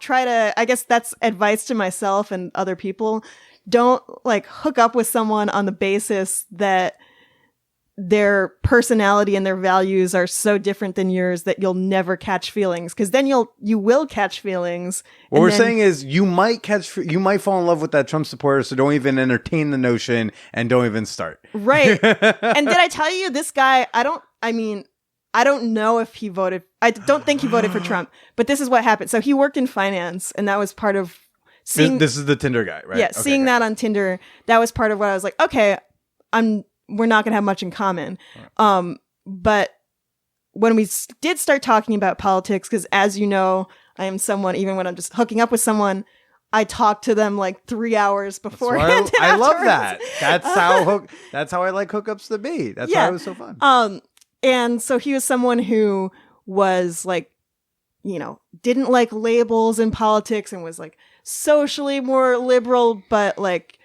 try to, I guess that's advice to myself and other people. Don't like hook up with someone on the basis that their personality and their values are so different than yours that you'll never catch feelings, because then you will catch feelings. What we're saying is you might fall in love with that Trump supporter, so don't even entertain the notion and don't even start. Right. And did I tell you this guy, I don't know if he voted. I don't think he voted for Trump, but this is what happened. So he worked in finance, and that was part of seeing. This is the Tinder guy, right? Yeah, seeing that on Tinder, that was part of what I was like, okay, we're not going to have much in common. Right. But when we did start talking about politics, because as you know, I am someone, even when I'm just hooking up with someone, I talk to them like 3 hours beforehand. I love that. That's how I like hookups to be. That's why it was so fun. And so he was someone who was like, you know, didn't like labels in politics and was like socially more liberal, but like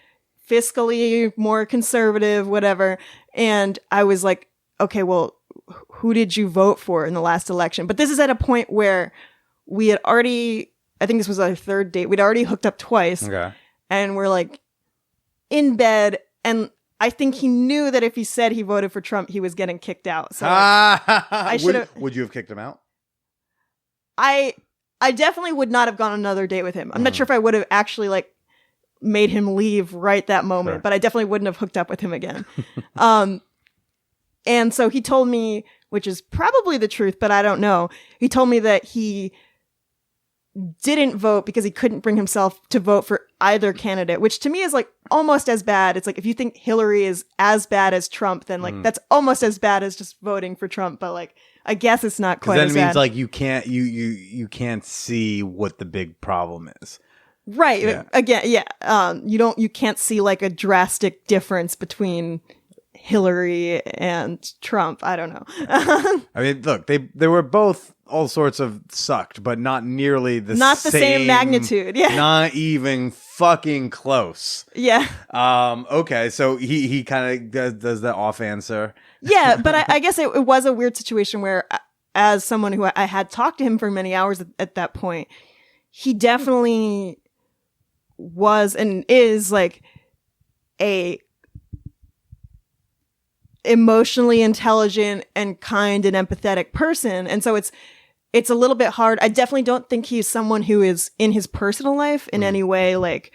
fiscally more conservative, whatever. And I was like, okay, well, who did you vote for in the last election? But this is at a point where we had already, I think this was our third date. We'd already hooked up twice. Okay. And we're like in bed. And I think he knew that if he said he voted for Trump, he was getting kicked out. So I should have. Would you have kicked him out? I definitely would not have gone on another date with him. I'm not sure if I would have actually like made him leave right that moment, but I definitely wouldn't have hooked up with him again. And so he told me, which is probably the truth, but I don't know. He told me that he didn't vote because he couldn't bring himself to vote for either candidate, which to me is like almost as bad. It's like if you think Hillary is as bad as Trump, then like that's almost as bad as just voting for Trump. But like, I guess it's not quite Then as it means bad. like you can't see what the big problem is. Right. Yeah. Again, yeah. You can't see like a drastic difference between Hillary and Trump. I don't know. I mean, look, they were both all sorts of sucked, but not nearly the Not the same magnitude. Yeah. Not even fucking close. Yeah. Okay, so he kind of does the off answer. Yeah, but I guess it was a weird situation where, as someone who I had talked to him for many hours at that point, he definitely was and is like a emotionally intelligent and kind and empathetic person. And so it's a little bit hard. I definitely don't think he's someone who is in his personal life in any way like,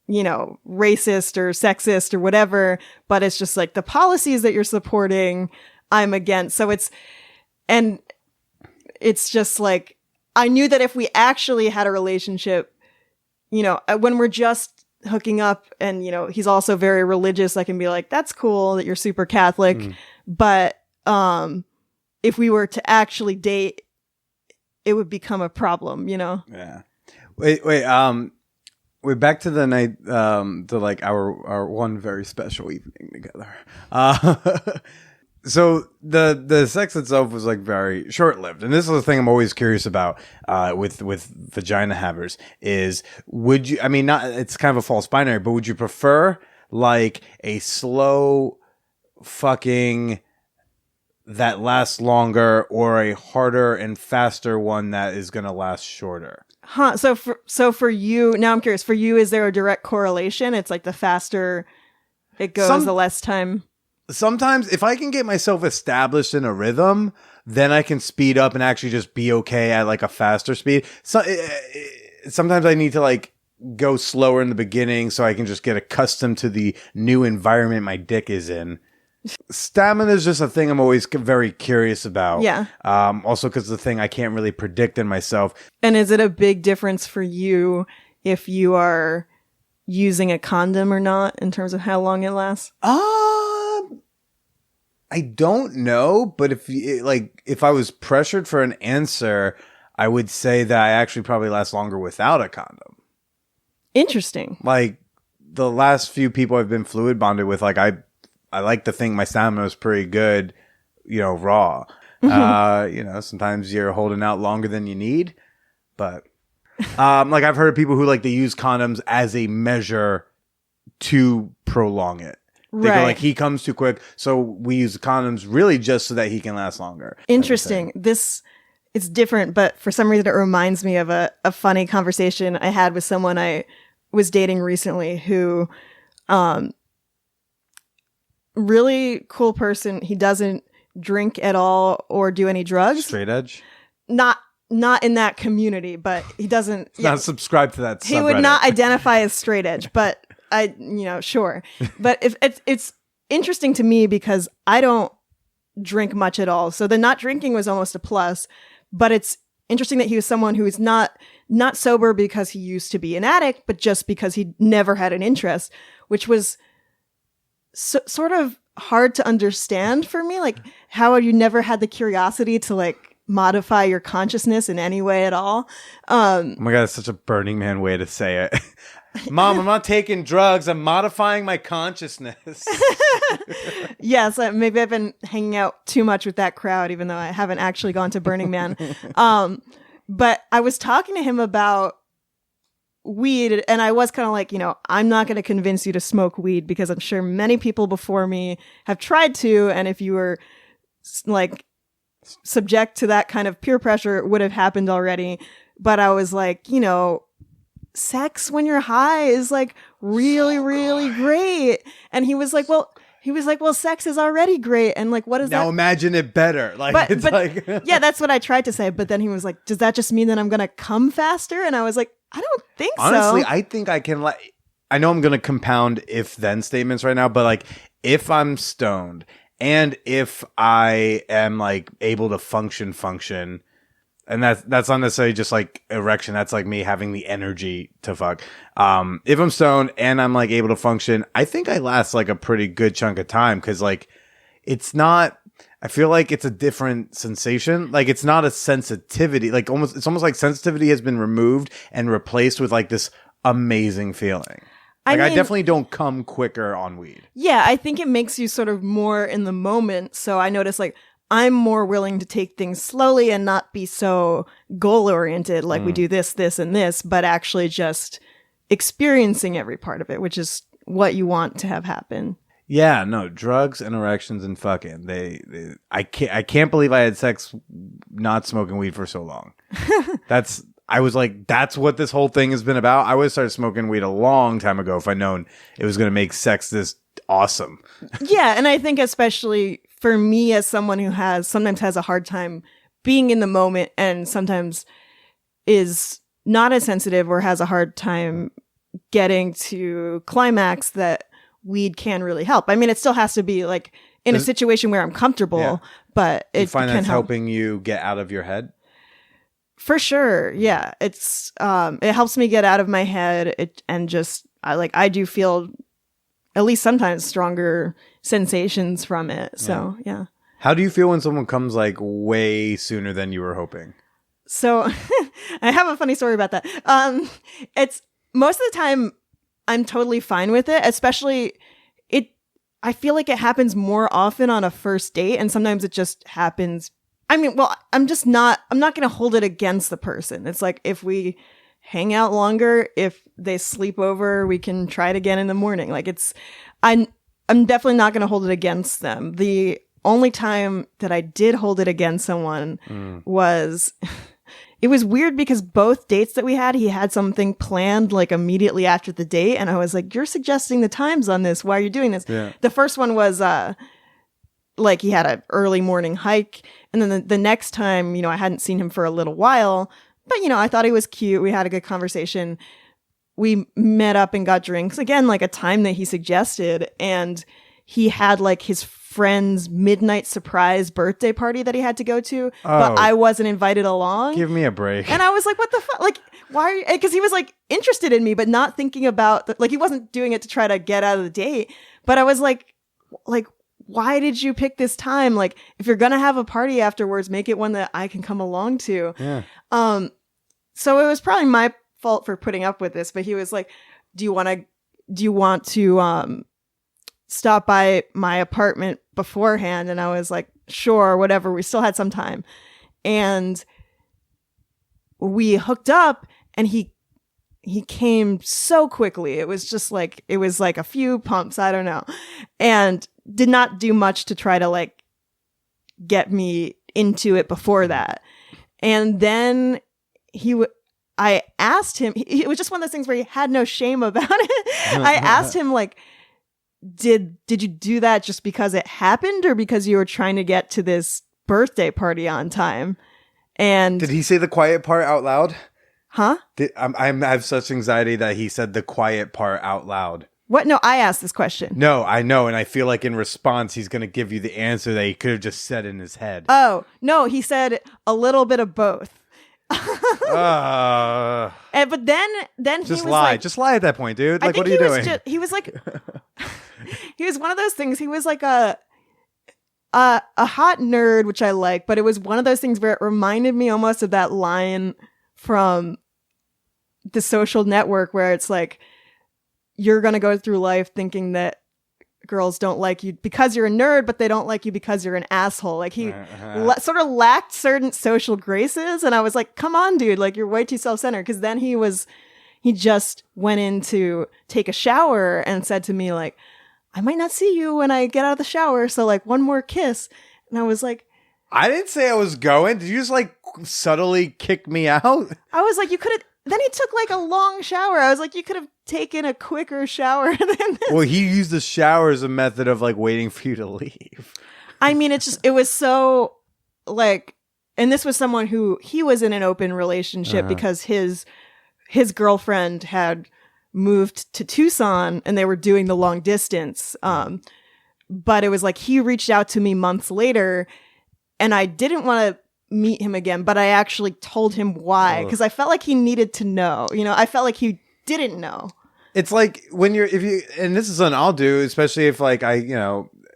you know, racist or sexist or whatever, but it's just like the policies that you're supporting, I'm against. So it's just like, I knew that if we actually had a relationship, you know, when we're just hooking up and, you know, he's also very religious, I can be like, that's cool that you're super Catholic. But, if we were to actually date, it would become a problem, you know? Yeah. Wait, we're back to the night, to like our one very special evening together. So the sex itself was like very short lived, and this is the thing I'm always curious about with vagina havers is would you? I mean, not it's kind of a false binary, but would you prefer like a slow fucking that lasts longer, or a harder and faster one that is gonna last shorter? Huh. So for you, now I'm curious. For you, is there a direct correlation? It's like the faster it goes, the less time. Sometimes if I can get myself established in a rhythm, then I can speed up and actually just be okay at like a faster speed. So sometimes I need to like go slower in the beginning so I can just get accustomed to the new environment my dick is in. Stamina is just a thing I'm always very curious about. Yeah. Also because the thing I can't really predict in myself. And is it a big difference for you if you are using a condom or not in terms of how long it lasts? I don't know, but if I was pressured for an answer, I would say that I actually probably last longer without a condom. Interesting. Like the last few people I've been fluid bonded with, like I like to think my stamina is pretty good, you know, raw. You know, sometimes you're holding out longer than you need, but like I've heard of people who like they use condoms as a measure to prolong it. They go like, he comes too quick, so we use the condoms really just so that he can last longer. Interesting. It's different, but for some reason it reminds me of a funny conversation I had with someone I was dating recently who, really cool person. He doesn't drink at all or do any drugs. Straight edge? Not in that community, but he doesn't. Not subscribe to that subreddit. He would not identify as straight edge, but sure. But if it's interesting to me because I don't drink much at all. So the not drinking was almost a plus, but it's interesting that he was someone who is not sober because he used to be an addict, but just because he never had an interest, which was sort of hard to understand for me. Like, how you never had the curiosity to like modify your consciousness in any way at all. Oh my God, it's such a Burning Man way to say it. Mom, I'm not taking drugs. I'm modifying my consciousness. Yes, maybe I've been hanging out too much with that crowd, even though I haven't actually gone to Burning Man. But I was talking to him about weed, and I was kind of like, you know, I'm not going to convince you to smoke weed because I'm sure many people before me have tried to, and if you were like subject to that kind of peer pressure, it would have happened already. But I was like, you know, sex when you're high is like really, really great. And he was like, well, sex is already great. And like, what is that? Now imagine it better. Like, but like, yeah, that's what I tried to say. But then he was like, does that just mean that I'm going to come faster? And I was like, I don't think honestly, so. I think I can I know I'm going to compound if then statements right now, but like if I'm stoned and if I am like able to function, And that's not necessarily just like erection. That's like me having the energy to fuck. If I'm stoned and I'm like able to function, I think I last like a pretty good chunk of time. Cause like it's not, I feel like it's a different sensation. Like it's not a sensitivity. Like it's almost like sensitivity has been removed and replaced with like this amazing feeling. Like I definitely don't come quicker on weed. Yeah, I think it makes you sort of more in the moment. So I notice like I'm more willing to take things slowly and not be so goal oriented, like we do this, this, and this, but actually just experiencing every part of it, which is what you want to have happen. Yeah, no, drugs and erections and fucking. I can't believe I had sex not smoking weed for so long. I was like, that's what this whole thing has been about. I would have started smoking weed a long time ago if I'd known it was going to make sex this awesome. Yeah, and I think especially for me as someone who sometimes has a hard time being in the moment and sometimes is not as sensitive or has a hard time getting to climax, that weed can really help. I mean, it still has to be like in a situation where I'm comfortable, but it You find can that's help. helping you get out of your head? For sure. Yeah. It's, it helps me get out of my head I do feel at least sometimes stronger sensations from it. So, yeah. How do you feel when someone comes like way sooner than you were hoping? So I have a funny story about that. It's most of the time I'm totally fine with it, especially I feel like it happens more often on a first date, and sometimes it just happens. I mean, well, I'm not going to hold it against the person. It's like if we hang out longer, if they sleep over, we can try it again in the morning. Like I'm definitely not going to hold it against them. The only time that I did hold it against someone was, it was weird because both dates that we had, he had something planned like immediately after the date. And I was like, you're suggesting the times on this. Why are you doing this? Yeah. The first one was, like he had an early morning hike. And then the next time, I hadn't seen him for a little while, but I thought he was cute. We had a good conversation. We met up and got drinks again, like a time that he suggested. And he had like his friend's midnight surprise birthday party that he had to go to, but I wasn't invited along. Give me a break. And I was like, what the fuck? Like, why? Because he was like interested in me, but not thinking about, like, he wasn't doing it to try to get out of the date. But I was like, why did you pick this time? Like, if you're going to have a party afterwards, make it one that I can come along to. Yeah. So it was probably my fault for putting up with this, but he was like, do you want to stop by my apartment beforehand? And I was like, sure, whatever. We still had some time. And we hooked up, and he came so quickly. It was just like, it was like a few pumps. I don't know. And did not do much to try to like get me into it before that. And then I asked him, it was just one of those things where he had no shame about it. I asked him like, did you do that just because it happened or because you were trying to get to this birthday party on time? And did he say the quiet part out loud? Huh? I have such anxiety that he said the quiet part out loud. What? No, I asked this question. No, I know. And I feel like in response, he's going to give you the answer that he could have just said in his head. Oh, no, he said a little bit of both. But then just he was lie. like, Just lie at that point, dude. Like, I think what are you doing? he was like, he was one of those things. He was like a hot nerd, which I like, but it was one of those things where it reminded me almost of that line from The Social Network where it's like, you're going to go through life thinking that girls don't like you because you're a nerd, but they don't like you because you're an asshole. Like he sort of lacked certain social graces. And I was like, come on, dude, like you're way too self-centered. Cause then he just went in to take a shower and said to me like, I might not see you when I get out of the shower. So like one more kiss. And I was like, I didn't say I was going. Did you just like subtly kick me out? I was like, you could have, then he took like a long shower. I was like, you could have taken a quicker shower than this. Well, he used the shower as a method of like waiting for you to leave. I mean, it was so like, and this was someone who he was in an open relationship because his girlfriend had moved to Tucson and they were doing the long distance. But it was like, he reached out to me months later and I didn't want to meet him again, but I actually told him why, because I felt like he needed to know. I felt like he didn't know. It's like when and this is something I'll do, especially if like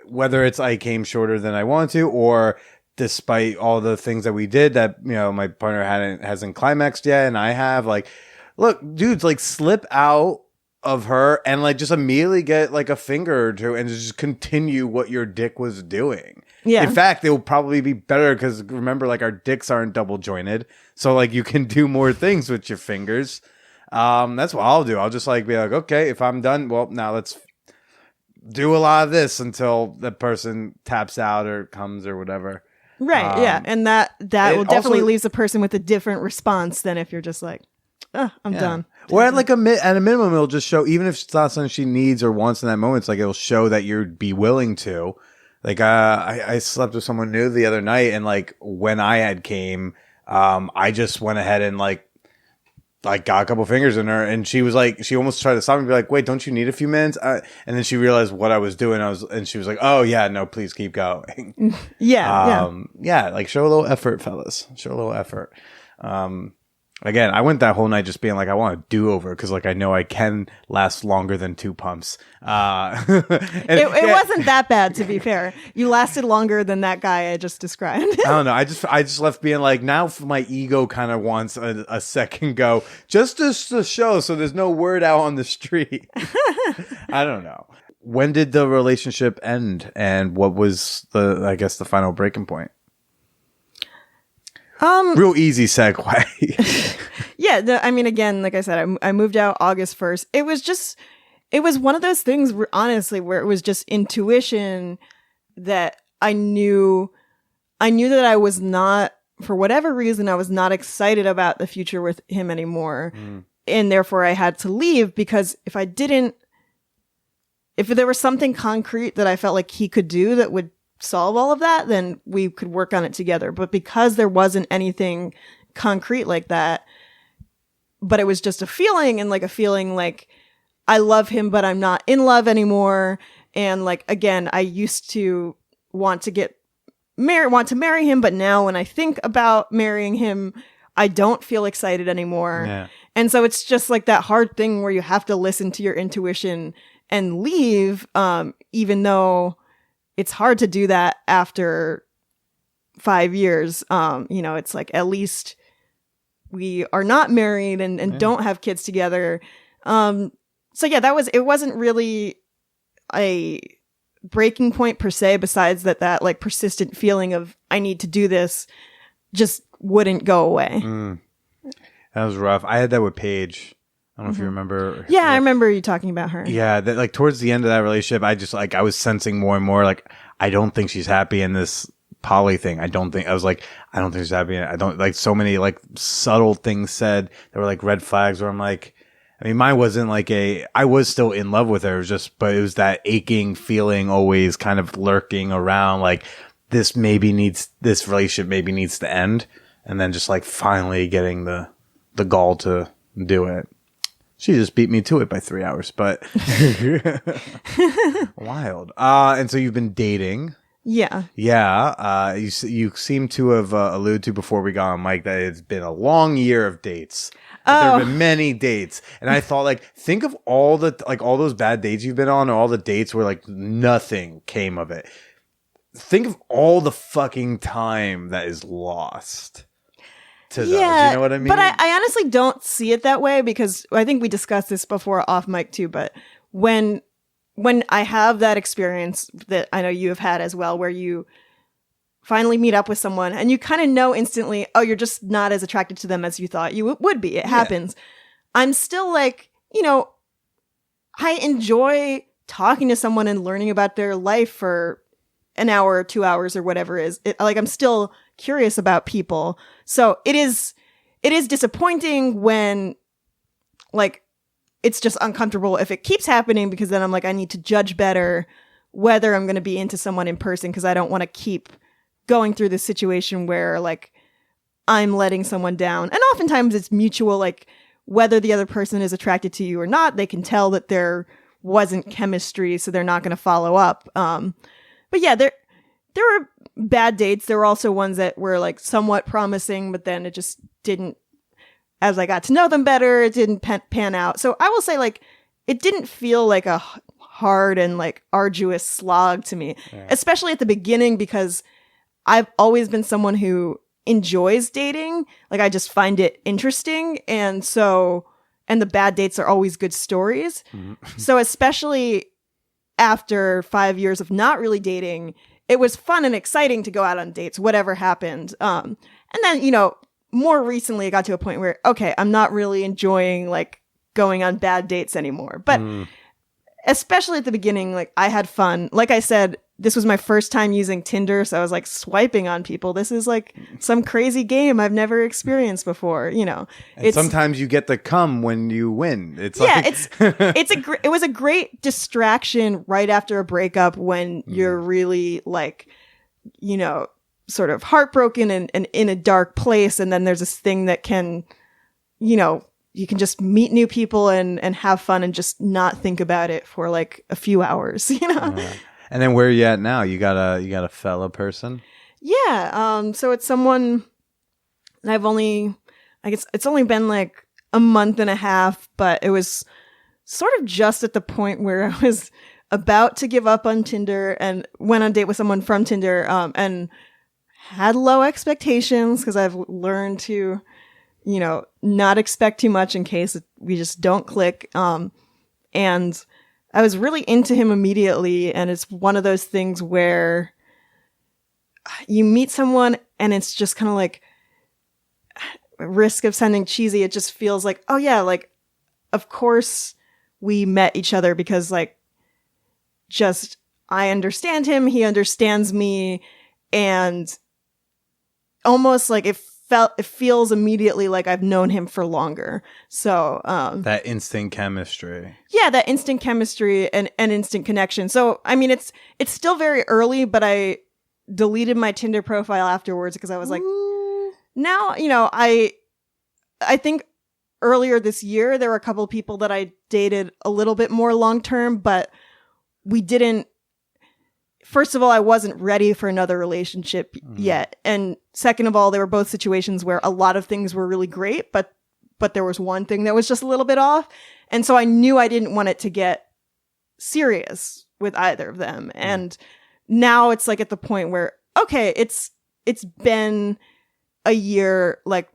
whether it's I came shorter than I wanted to, or despite all the things that we did that, my partner hasn't climaxed yet. And I have, like, look, dudes, like, slip out of her and like just immediately get like a finger or two and just continue what your dick was doing. Yeah. In fact, it will probably be better because remember, like, our dicks aren't double jointed. So like you can do more things with your fingers. That's what I'll do. I'll just like be like, okay, if I'm done, well, now let's do a lot of this until the person taps out or comes or whatever. Right. Yeah. And that will definitely leaves a person with a different response than if you're just like, I'm done. Or at like at a minimum, it'll just show, even if it's not something she needs or wants in that moment, it's like it'll show that you'd be willing to. Like, I slept with someone new the other night, and like when I had came, I just went ahead and like got a couple fingers in her, and she was like, she almost tried to stop me and be like, wait, don't you need a few minutes? And then she realized what I was doing. And she was like, oh yeah, no, please keep going. Yeah. Like, show a little effort, fellas. Show a little effort. Again, I went that whole night just being like, I want a do-over because, like, I know I can last longer than 2 pumps. It wasn't that bad, to be fair. You lasted longer than that guy I just described. I don't know. I just left being like, now my ego kind of wants a second go just to show, so there's no word out on the street. I don't know. When did the relationship end, and what was the final breaking point? Real easy segue. Yeah, I mean, again, like I said, I moved out August 1st. It was one of those things where, honestly, where it was just intuition that I knew that I was not, for whatever reason, I was not excited about the future with him anymore. And therefore I had to leave, because if there was something concrete that I felt like he could do that would solve all of that, then we could work on it together. But because there wasn't anything concrete like that, but it was just a feeling, and like a feeling like I love him, but I'm not in love anymore. And like, again, I used to want to marry him, but now when I think about marrying him, I don't feel excited anymore. Yeah. And so it's just like that hard thing where you have to listen to your intuition and leave, even though it's hard to do that after 5 years. It's like, at least we are not married and don't have kids together. So yeah, it wasn't really a breaking point per se, besides that like persistent feeling of I need to do this just wouldn't go away. That was rough. I had that with Paige. I don't know if you remember. Yeah, I remember you talking about her. Yeah, that, like, towards the end of that relationship, I just like, I was sensing more and more like, I don't think she's happy in this poly thing. I don't think she's happy. I don't, like, so many like subtle things said that were like red flags where I'm like, I mean, mine wasn't like I was still in love with her. It was just, but it was that aching feeling always kind of lurking around, like this relationship maybe needs to end. And then just like finally getting the gall to do it. She just beat me to it by 3 hours, but wild. And so you've been dating. Yeah. Yeah. You seem to have alluded to before we got on mic that it's been a long year of dates. There have been many dates. And I thought, like, think of all those bad dates you've been on, all the dates where like nothing came of it. Think of all the fucking time that is lost. To those, you know what I mean? But I honestly don't see it that way, because I think we discussed this before off mic too, but when I have that experience that I know you have had as well, where you finally meet up with someone and you kind of know instantly, oh, you're just not as attracted to them as you thought you would be. It happens. I'm still like, I enjoy talking to someone and learning about their life for an hour or 2 hours or whatever it is. Like, I'm still curious about people. So it is disappointing when, like, it's just uncomfortable if it keeps happening, because then I'm like, I need to judge better whether I'm going to be into someone in person, because I don't want to keep going through this situation where, like, I'm letting someone down. And oftentimes it's mutual, like, whether the other person is attracted to you or not, they can tell that there wasn't chemistry, so they're not going to follow up. But yeah, there were bad dates. There were also ones that were like somewhat promising, but then it just didn't, as I got to know them better, it didn't pan out. So I will say, like, it didn't feel like a hard and like arduous slog to me, especially at the beginning, because I've always been someone who enjoys dating. Like, I just find it interesting. And the bad dates are always good stories. So especially after 5 years of not really dating, it was fun and exciting to go out on dates, whatever happened. And then, you know, more recently it got to a point where, okay, I'm not really enjoying like going on bad dates anymore. But especially at the beginning, like, I had fun. Like I said, this was my first time using Tinder, so I was like swiping on people. This is like some crazy game I've never experienced before, you know. And sometimes you get to come when you win. It's yeah, like it was a great distraction right after a breakup when you're really like, you know, sort of heartbroken and in a dark place, and then there's this thing that can, you know, you can just meet new people and have fun and just not think about it for like a few hours, you know. And then where are you at now? You got a fellow person? Yeah. So it's someone I guess it's only been like a month and a half, but it was sort of just at the point where I was about to give up on Tinder and went on a date with someone from Tinder, and had low expectations because I've learned to, you know, not expect too much in case we just don't click. And I was really into him immediately, and it's one of those things where you meet someone and it's just kind of like, risk of sounding cheesy, it just feels like, oh yeah, like, of course we met each other because like, just I understand him, he understands me, and almost like it feels immediately like I've known him for longer. So that instant chemistry. Yeah, that instant chemistry and instant connection. So I mean, it's still very early, but I deleted my Tinder profile afterwards because I was like, now, you know, I think earlier this year there were a couple of people that I dated a little bit more long term, but we didn't. First of all, I wasn't ready for another relationship yet. And second of all, they were both situations where a lot of things were really great, but there was one thing that was just a little bit off. And so I knew I didn't want it to get serious with either of them. And now it's like at the point where, okay, it's been a year, like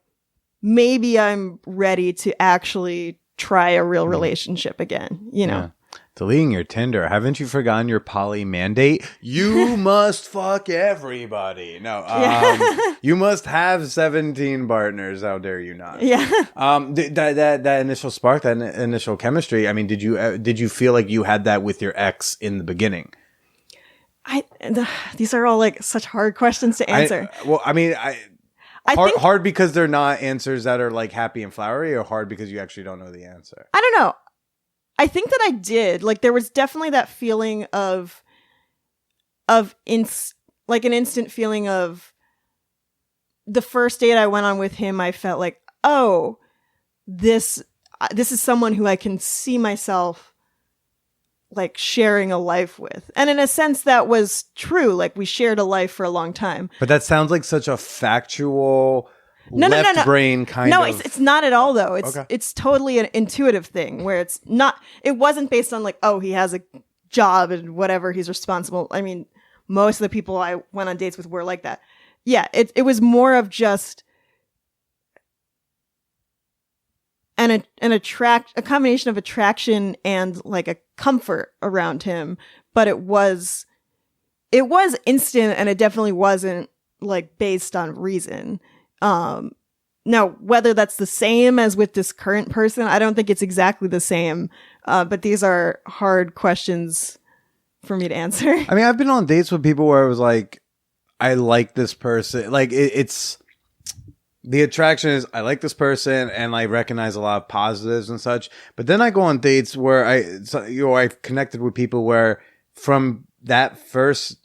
maybe I'm ready to actually try a real relationship again, you know? Yeah. Deleting your Tinder. Haven't you forgotten your poly mandate? You must fuck everybody. No, you must have 17 partners. How dare you not? Yeah. That initial spark, that initial chemistry. I mean, did you feel like you had that with your ex in the beginning? These are all like such hard questions to answer. Hard because they're not answers that are like happy and flowery, or hard because you actually don't know the answer? I don't know. I think that I did. Like, there was definitely that feeling of an instant feeling of the first date I went on with him. I felt like, oh, this is someone who I can see myself like sharing a life with. And in a sense that was true. Like, we shared a life for a long time. But that sounds like such a factual No. brain kind of. No, it's not at all though. It's totally an intuitive thing where it wasn't based on like, oh, he has a job and whatever, he's responsible. I mean, most of the people I went on dates with were like that. Yeah, it was more of just a combination of attraction and like a comfort around him, but it was instant, and it definitely wasn't like based on reason. Now, whether that's the same as with this current person, I don't think it's exactly the same. But these are hard questions for me to answer. I mean, I've been on dates with people where it was like, I like this person. Like it's the attraction is I like this person and I recognize a lot of positives and such. But then I go on dates where I've connected with people where from that first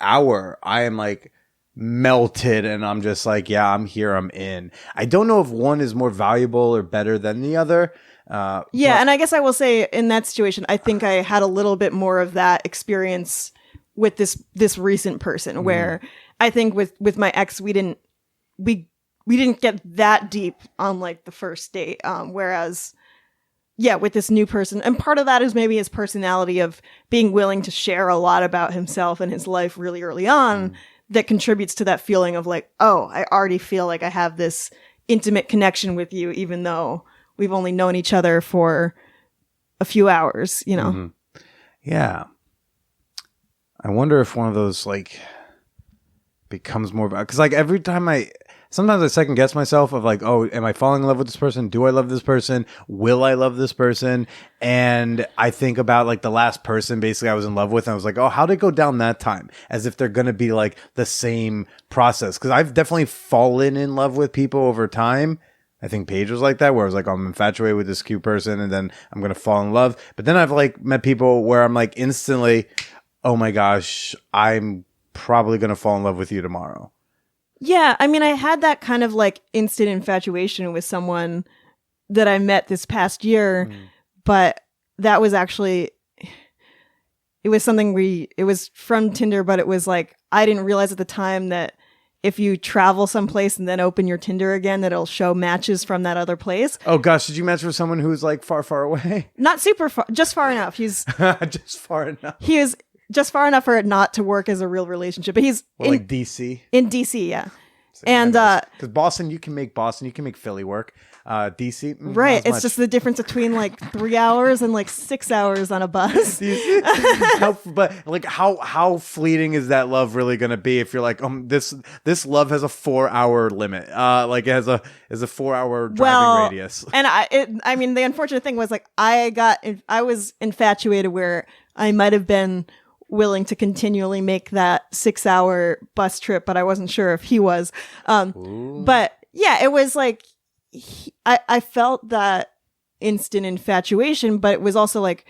hour, I am like melted and I'm just like, yeah, I'm here, I'm in. I don't know if one is more valuable or better than the other. And I guess I will say in that situation, I think I had a little bit more of that experience with this recent person, where I think with my ex, we didn't get that deep on like the first date. Whereas, yeah, with this new person, and part of that is maybe his personality of being willing to share a lot about himself and his life really early on, that contributes to that feeling of like, oh, I already feel like I have this intimate connection with you, even though we've only known each other for a few hours, you know? Yeah. I wonder if one of those like becomes more about, because like every time sometimes I second guess myself of like, oh, am I falling in love with this person? Do I love this person? Will I love this person? And I think about like the last person basically I was in love with, and I was like, oh, how'd it go down that time? As if they're going to be like the same process. Because I've definitely fallen in love with people over time. I think Paige was like that, where I was like, oh, I'm infatuated with this cute person, and then I'm going to fall in love. But then I've like met people where I'm like instantly, oh my gosh, I'm probably going to fall in love with you tomorrow. Yeah, I mean, I had that kind of like instant infatuation with someone that I met this past year, but that was actually, it was something it was from Tinder, but it was like, I didn't realize at the time that if you travel someplace and then open your Tinder again, that it'll show matches from that other place. Oh gosh, did you match with someone who's like far, far away? Not super far, just far enough. He's just far enough. He is just far enough for it not to work as a real relationship, but he's like DC. In DC, yeah. And because Boston, you can make Philly work. DC, right? It's just the difference between like 3 hours and like 6 hours on a bus. But like, how fleeting is that love really going to be if you're like, this love has a 4 hour limit, like it has a 4 hour driving radius. And I mean, the unfortunate thing was like I was infatuated where I might have been willing to continually make that 6 hour bus trip, but I wasn't sure if he was. But yeah, it was like, I felt that instant infatuation, but it was also like,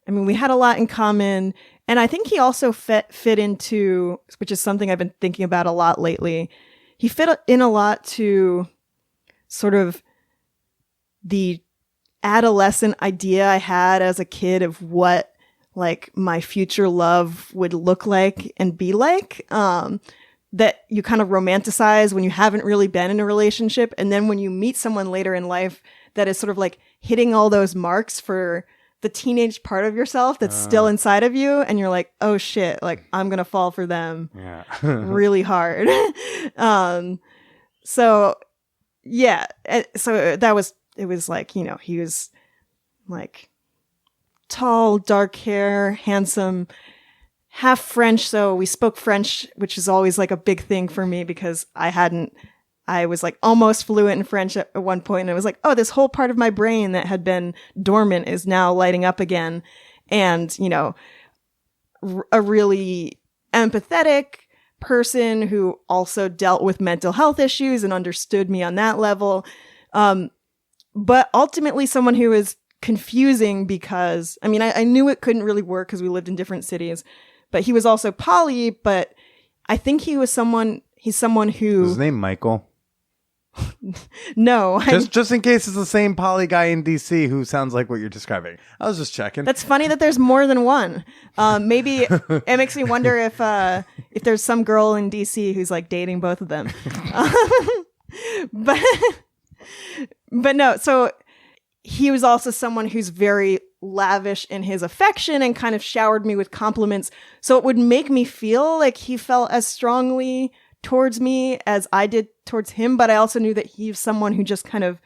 I mean, we had a lot in common. And I think he also fit into, which is something I've been thinking about a lot lately. He fit in a lot to sort of the adolescent idea I had as a kid of what like my future love would look like and be like, that you kind of romanticize when you haven't really been in a relationship. And then when you meet someone later in life that is sort of like hitting all those marks for the teenage part of yourself that's still inside of you. And you're like, oh shit, like I'm going to fall for them really hard. So yeah. So it was like, you know, he was like tall, dark hair, handsome, half French. So we spoke French, which is always like a big thing for me because I was like almost fluent in French at one point. And it was like, oh, this whole part of my brain that had been dormant is now lighting up again. And, you know, a really empathetic person who also dealt with mental health issues and understood me on that level. But ultimately someone who is confusing because, I mean, I knew it couldn't really work because we lived in different cities, but he was also poly, but I think he's someone who... Is his name Michael? No. Just in case it's the same poly guy in DC who sounds like what you're describing. I was just checking. That's funny that there's more than one. Maybe it makes me wonder if there's some girl in DC who's like dating both of them. But no, so he was also someone who's very lavish in his affection and kind of showered me with compliments. So it would make me feel like he felt as strongly towards me as I did towards him. But I also knew that he's someone who just kind of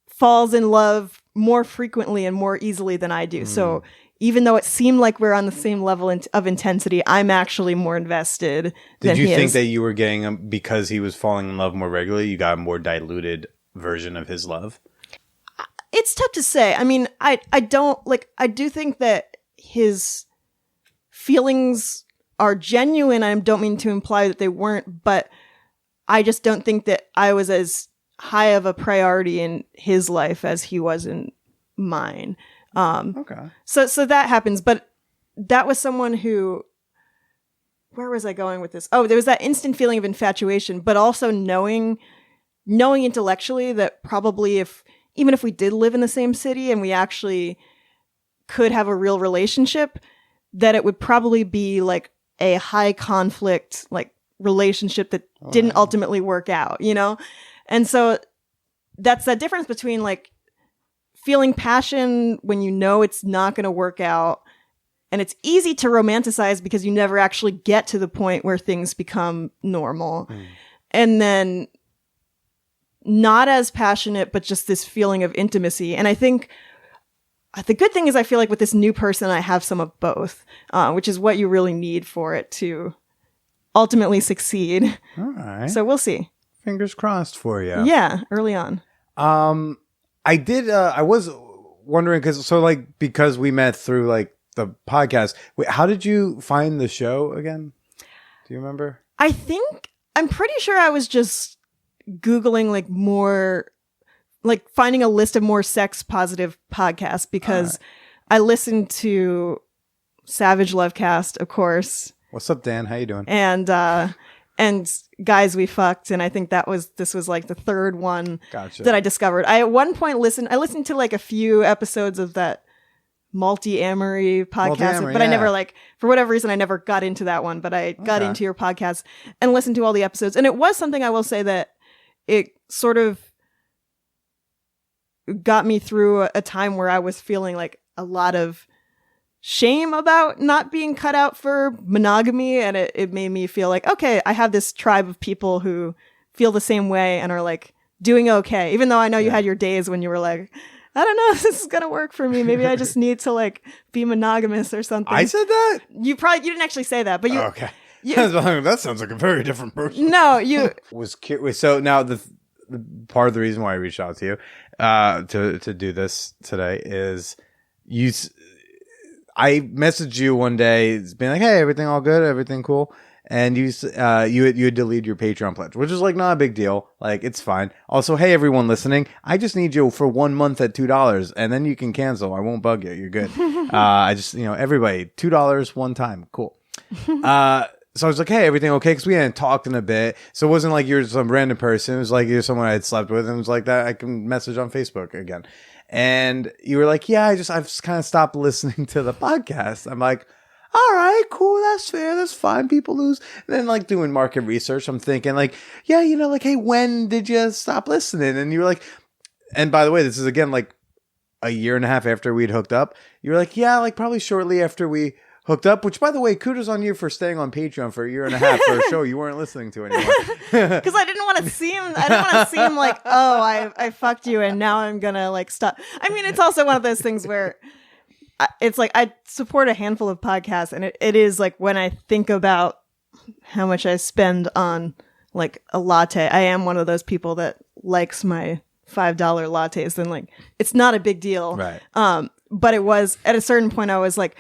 falls in love more frequently and more easily than I do. So even though it seemed like we're on the same level of intensity, I'm actually more invested than he is. Did you think that you were getting him because he was falling in love more regularly? You got a more diluted version of his love? It's tough to say. I mean, I do think that his feelings are genuine. I don't mean to imply that they weren't, but I just don't think that I was as high of a priority in his life as he was in mine. Okay. So that happens, but that was someone who, where was I going with this? Oh, there was that instant feeling of infatuation, but also knowing intellectually that probably even if we did live in the same city and we actually could have a real relationship, that it would probably be like a high conflict like relationship that didn't ultimately work out, you know? And so that's that difference between like feeling passion when you know it's not going to work out. And it's easy to romanticize because you never actually get to the point where things become normal. And then not as passionate, but just this feeling of intimacy. And I think the good thing is I feel like with this new person, I have some of both, which is what you really need for it to ultimately succeed. All right. So we'll see. Fingers crossed for you. Yeah, early on. I did, I was wondering because we met through like the podcast. Wait, how did you find the show again? Do you remember? I'm pretty sure I was just Googling like more, like finding a list of more sex positive podcasts because I listened to Savage Lovecast, of course. What's up, Dan? How you doing? And Guys We Fucked. And I think this was like the third one that I discovered. I at one point listened to like a few episodes of that Multi-Amory podcast, but I never like, for whatever reason, I never got into that one, but I got into your podcast and listened to all the episodes. And it was something I will say that it sort of got me through a time where I was feeling like a lot of shame about not being cut out for monogamy. And it made me feel like, okay, I have this tribe of people who feel the same way and are like doing okay. Even though I know you had your days when you were like, I don't know if this is going to work for me. Maybe I just need to like be monogamous or something. I said that? You didn't actually say that, but you. Okay. That sounds like a very different person. No, you. Was curious. So now the part of the reason why I reached out to you to do this today is I messaged you one day being like, hey, everything all good? Everything cool? And you had deleted your Patreon pledge, which is like not a big deal. Like, it's fine. Also, hey, everyone listening, I just need you for 1 month at $2 and then you can cancel. I won't bug you. You're good. I just, everybody, $2 one time. Cool. So I was like, hey, everything okay? Because we hadn't talked in a bit. So it wasn't like you're some random person. It was like you're someone I had slept with. And it was like that. I can message on Facebook again. And you were like, yeah, I've just kind of stopped listening to the podcast. I'm like, all right, cool. That's fair. That's fine. People lose. And then like doing market research, I'm thinking like, yeah, like, hey, when did you stop listening? And you were like, and by the way, this is again, like a year and a half after we'd hooked up. You were like, yeah, like probably shortly after we hooked up, which by the way, kudos on you for staying on Patreon for a year and a half for a show you weren't listening to anymore. Because I didn't want to seem like, oh, I fucked you and now I'm going to like stop. I mean, it's also one of those things where it's like I support a handful of podcasts and it is like when I think about how much I spend on like a latte, I am one of those people that likes my $5 lattes and like it's not a big deal. Right. But it was at a certain point I was like,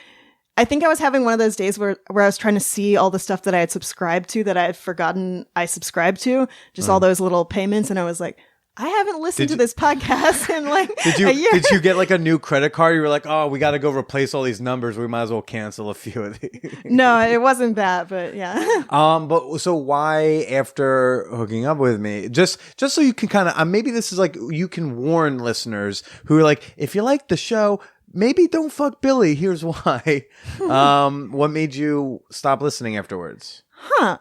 I think I was having one of those days where I was trying to see all the stuff that I had subscribed to that I had forgotten I subscribed to, just all those little payments. And I was like, I haven't listened to this podcast in like a year. Did you get like a new credit card? You were like, oh, we got to go replace all these numbers. We might as well cancel a few of these. No, it wasn't that, but yeah. But so why after hooking up with me, just so you can kind of, maybe this is like, you can warn listeners who are like, if you like the show, maybe don't fuck Billy. Here's why. What made you stop listening afterwards?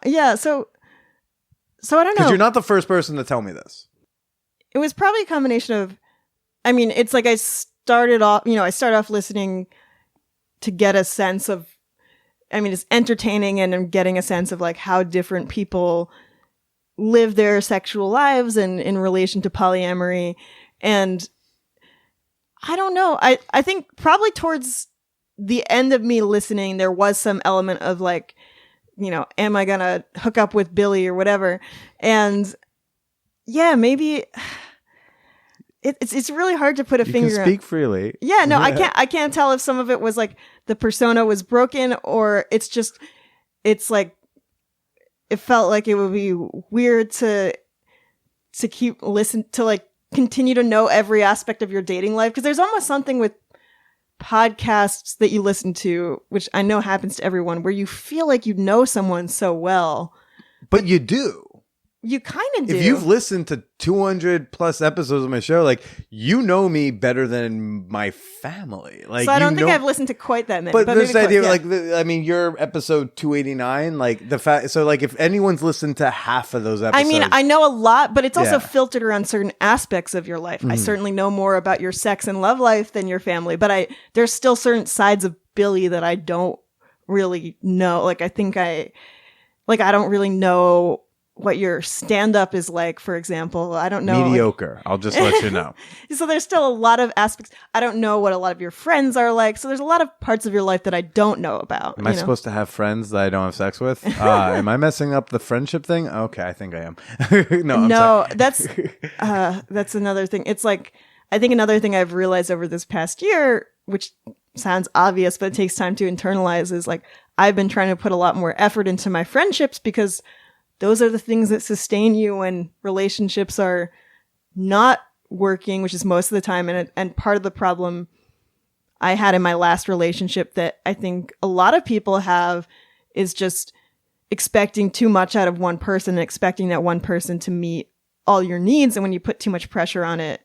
Yeah. So I don't know. Because you're not the first person to tell me this. It was probably a combination of, I mean, it's like I started off listening to get a sense of, I mean, it's entertaining and I'm getting a sense of like how different people live their sexual lives and in relation to polyamory. And I don't know. I think probably towards the end of me listening, there was some element of like, am I going to hook up with Billy or whatever? And yeah, maybe it's really hard to put a finger on. You can speak freely. Yeah, no, I can't tell if some of it was like the persona was broken or it's like it felt like it would be weird to continue to know every aspect of your dating life, because there's almost something with podcasts that you listen to, which I know happens to everyone, where you feel like you know someone so well. But you do. You kind of do. If you've listened to 200 plus episodes of my show, like, you know me better than my family. Like, so I don't you think know, I've listened to quite that many. but But there's maybe the idea, close, yeah. like, I mean, you're episode 289, like the fact. So, like, if anyone's listened to half of those I episodes, mean, I know a lot, but it's also Yeah. filtered around certain aspects of your life. I certainly know more about your sex and love life than your family, but there's still certain sides of Billy that I don't really know. Like, I don't really know what your stand-up is like, for example. I don't know. like- mediocre. I'll just let you know. so there's still a lot of aspects. I don't know what a lot of your friends are like. So there's a lot of parts of your life that I don't know about. Am I supposed to have friends that I don't have sex with? Am I messing up the friendship thing? Okay, I think I am. No, I'm No, sorry. that's another thing. It's like, I think another thing I've realized over this past year, which sounds obvious, but it takes time to internalize, is like, I've been trying to put a lot more effort into my friendships because those are the things that sustain you when relationships are not working, which is most of the time. And part of the problem I had in my last relationship that I think a lot of people have is just expecting too much out of one person and expecting that one person to meet all your needs. And when you put too much pressure on it,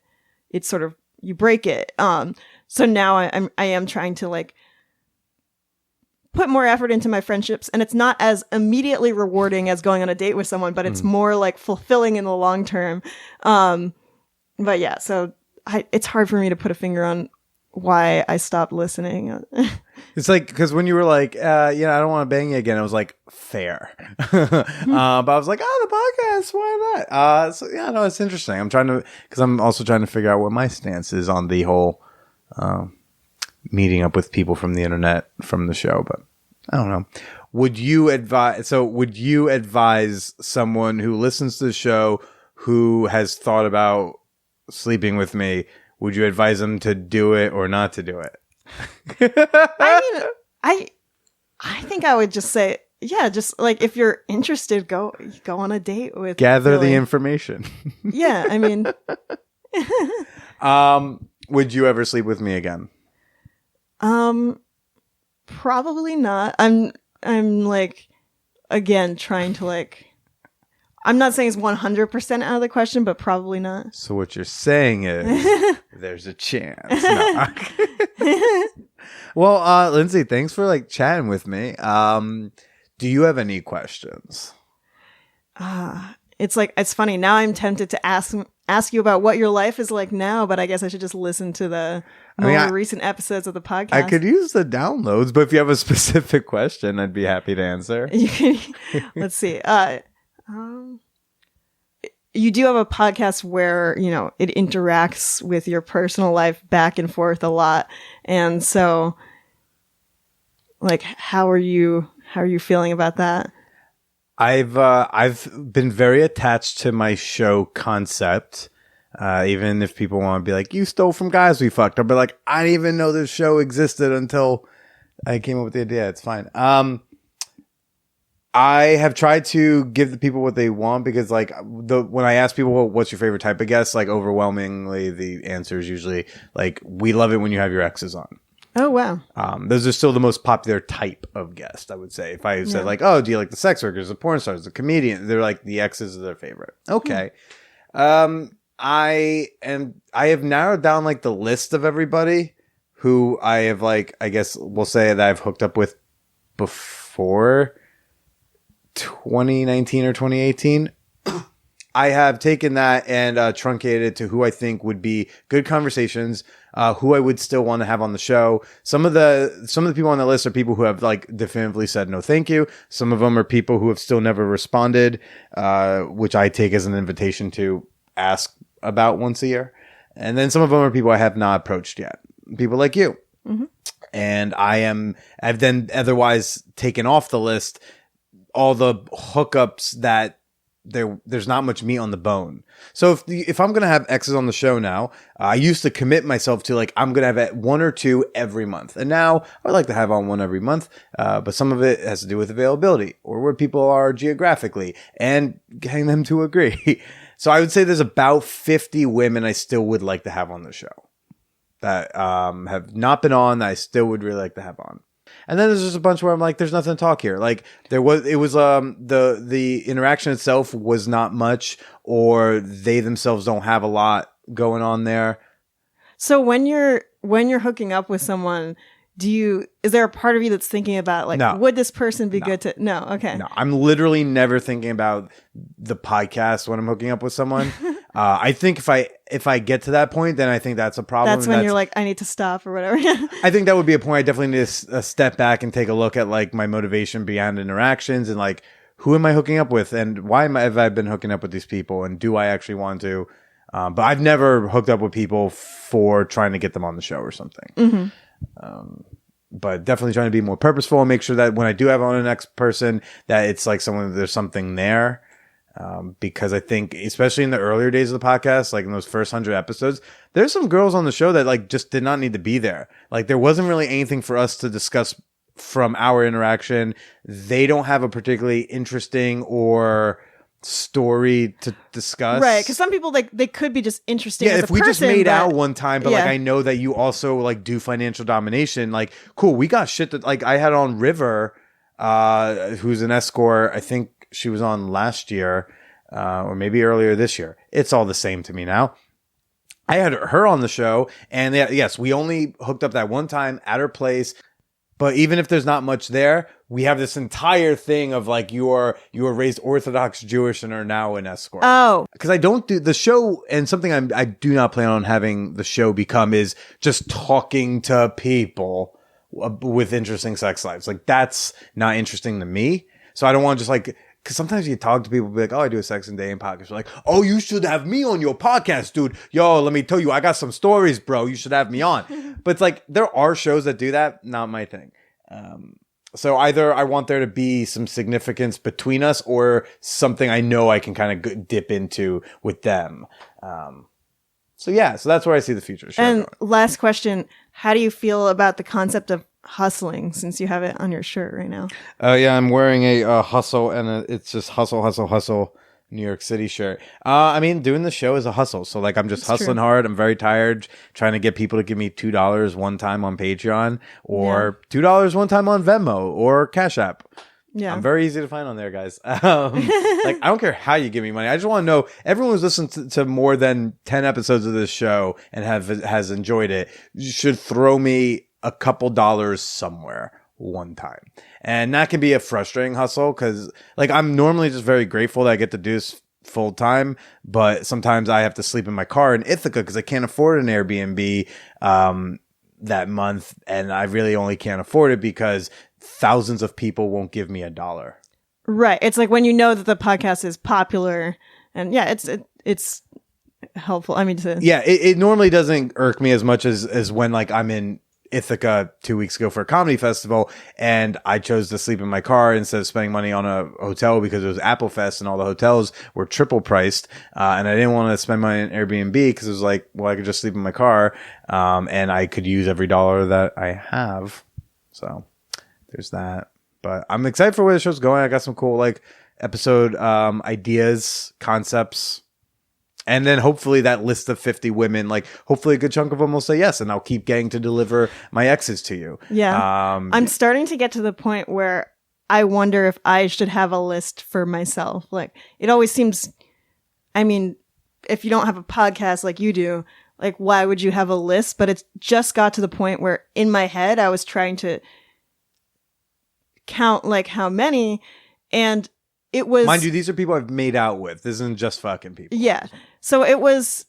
it's sort of, you break it. So now I am trying to like put more effort into my friendships, and it's not as immediately rewarding as going on a date with someone, but it's more like fulfilling in the long term. But yeah, so it's hard for me to put a finger on why I stopped listening. It's like, because when you were like, I don't want to bang you again, I was like, fair. But I was like, the podcast, why not? So yeah, no, it's interesting. Because I'm also trying to figure out what my stance is on the whole meeting up with people from the internet from the show, but I don't know. Would you advise someone who listens to the show who has thought about sleeping with me, would you advise them to do it or not to do it? I mean, I think I would just say, yeah, just like, if you're interested, go on a date with Gather Billy. the information. Yeah, I mean, Would you ever sleep with me again? probably not. I'm like, again, trying to like, I'm not saying it's 100% out of the question, but probably not. So what you're saying is there's a chance. No. Well, Lindsay, thanks for like chatting with me. Do you have any questions? It's like, it's funny. Now I'm tempted to ask you about what your life is like now, but I guess I should just listen to the more recent episodes of the podcast. I could use the downloads, but if you have a specific question, I'd be happy to answer. Let's see. You do have a podcast where, it interacts with your personal life back and forth a lot. And so, like, how are you feeling about that? I've been very attached to my show concept. Even if people want to be like, you stole from Guys We Fucked, I'll be like, I didn't even know this show existed until I came up with the idea. It's fine. I have tried to give the people what they want, because like when I ask people, well, what's your favorite type of guest, like overwhelmingly the answer is usually like, we love it when you have your exes on. Oh, wow. Those are still the most popular type of guest, I would say. If I said like, oh, do you like the sex workers, the porn stars, the comedian? They're like, the exes are their favorite. Okay. I have narrowed down like the list of everybody who I have like, I guess we'll say that I've hooked up with before 2019 or 2018. I have taken that and truncated it to who I think would be good conversations, who I would still want to have on the show. Some of the people on the list are people who have like definitively said no thank you. Some of them are people who have still never responded, which I take as an invitation to ask about once a year. And then some of them are people I have not approached yet. People like you. Mm-hmm. And I've then otherwise taken off the list all the hookups that there's not much meat on the bone. So if I'm going to have exes on the show now, I used to commit myself to like, I'm going to have one or two every month. And now I would like to have on one every month. But some of it has to do with availability or where people are geographically and getting them to agree. So I would say there's about 50 women I still would like to have on the show that have not been on, that I still would really like to have on. And then there's just a bunch where I'm like, there's nothing to talk here. Like it was the interaction itself was not much, or they themselves don't have a lot going on there. So when you're hooking up with someone, is there a part of you that's thinking about like, No. would this person be good to? No. Okay. No, I'm literally never thinking about the podcast when I'm hooking up with someone. I think if I get to that point, then I think that's a problem. That's when you're like, I need to stop or whatever. I think that would be a point. I definitely need to step back and take a look at like my motivation beyond interactions and like, who am I hooking up with and why have I been hooking up with these people and do I actually want to? But I've never hooked up with people for trying to get them on the show or something. Mm-hmm. But definitely trying to be more purposeful and make sure that when I do have on the next person, that it's like there's something there. Because I think, especially in the earlier days of the podcast, like in those first 100 episodes, there's some girls on the show that like just did not need to be there. Like there wasn't really anything for us to discuss from our interaction. They don't have a particularly interesting or story to discuss, right? Because some people they could be just interesting. Yeah, as if a we just person, made but- out one time, but like Yeah. I know that you also like do financial domination. Like, cool, we got shit that like I had on River, who's an escort. I think she was on last year, or maybe earlier this year. It's all the same to me now. I had her on the show, and yes, we only hooked up that one time at her place. But even if there's not much there, we have this entire thing of like you were raised Orthodox Jewish and are now an escort. Oh, Because I don't do the show, and something I do not plan on having the show become is just talking to people with interesting sex lives. Like that's not interesting to me. So I don't want to just like, because sometimes you talk to people, be like, oh, I do a sex and dating podcast. You're like, oh, you should have me on your podcast, dude. Yo, let me tell you, I got some stories, bro. You should have me on. But it's like, there are shows that do that. Not my thing. So either I want there to be some significance between us or something I know I can kind of dip into with them. So that's where I see the future. Sure, and last question: how do you feel about the concept of hustling? Since you have it on your shirt right now. yeah, I'm wearing a hustle, and it's just hustle. New York City shirt. I mean, doing the show is a hustle. So like, I'm just That's hustling true. hard. I'm very tired trying to get people to give me $2 one time on Patreon or $2 one time on Venmo or Cash App. Yeah. I'm very easy to find on there, guys. Like, I don't care how you give me money. I just want to know everyone who's listened to more than 10 episodes of this show and has enjoyed it. You should throw me a couple dollars somewhere one time. And that can be a frustrating hustle because like I'm normally just very grateful that I get to do this full time, but sometimes I have to sleep in my car in Ithaca because I can't afford an Airbnb that month, and I really only can't afford it because thousands of people won't give me $1. Right. It's like when you know that the podcast is popular, and yeah, it's helpful. I mean, it normally doesn't irk me as much as when like I'm in Ithaca 2 weeks ago for a comedy festival and I chose to sleep in my car instead of spending money on a hotel because it was Apple Fest and all the hotels were triple priced. And I didn't want to spend money on Airbnb because it was like, well, I could just sleep in my car. And I could use every dollar that I have. So there's that. But I'm excited for where the show's going. I got some cool like episode ideas, concepts. And then hopefully that list of 50 women, like hopefully a good chunk of them will say yes. And I'll keep getting to deliver my exes to you. yeah. I'm starting to get to the point where I wonder if I should have a list for myself. Like it always seems, I mean, if you don't have a podcast like you do, like why would you have a list? But it just got to the point where in my head, I was trying to count like how many, and it was, mind you, these are people I've made out with. This isn't just fucking people. yeah. So it was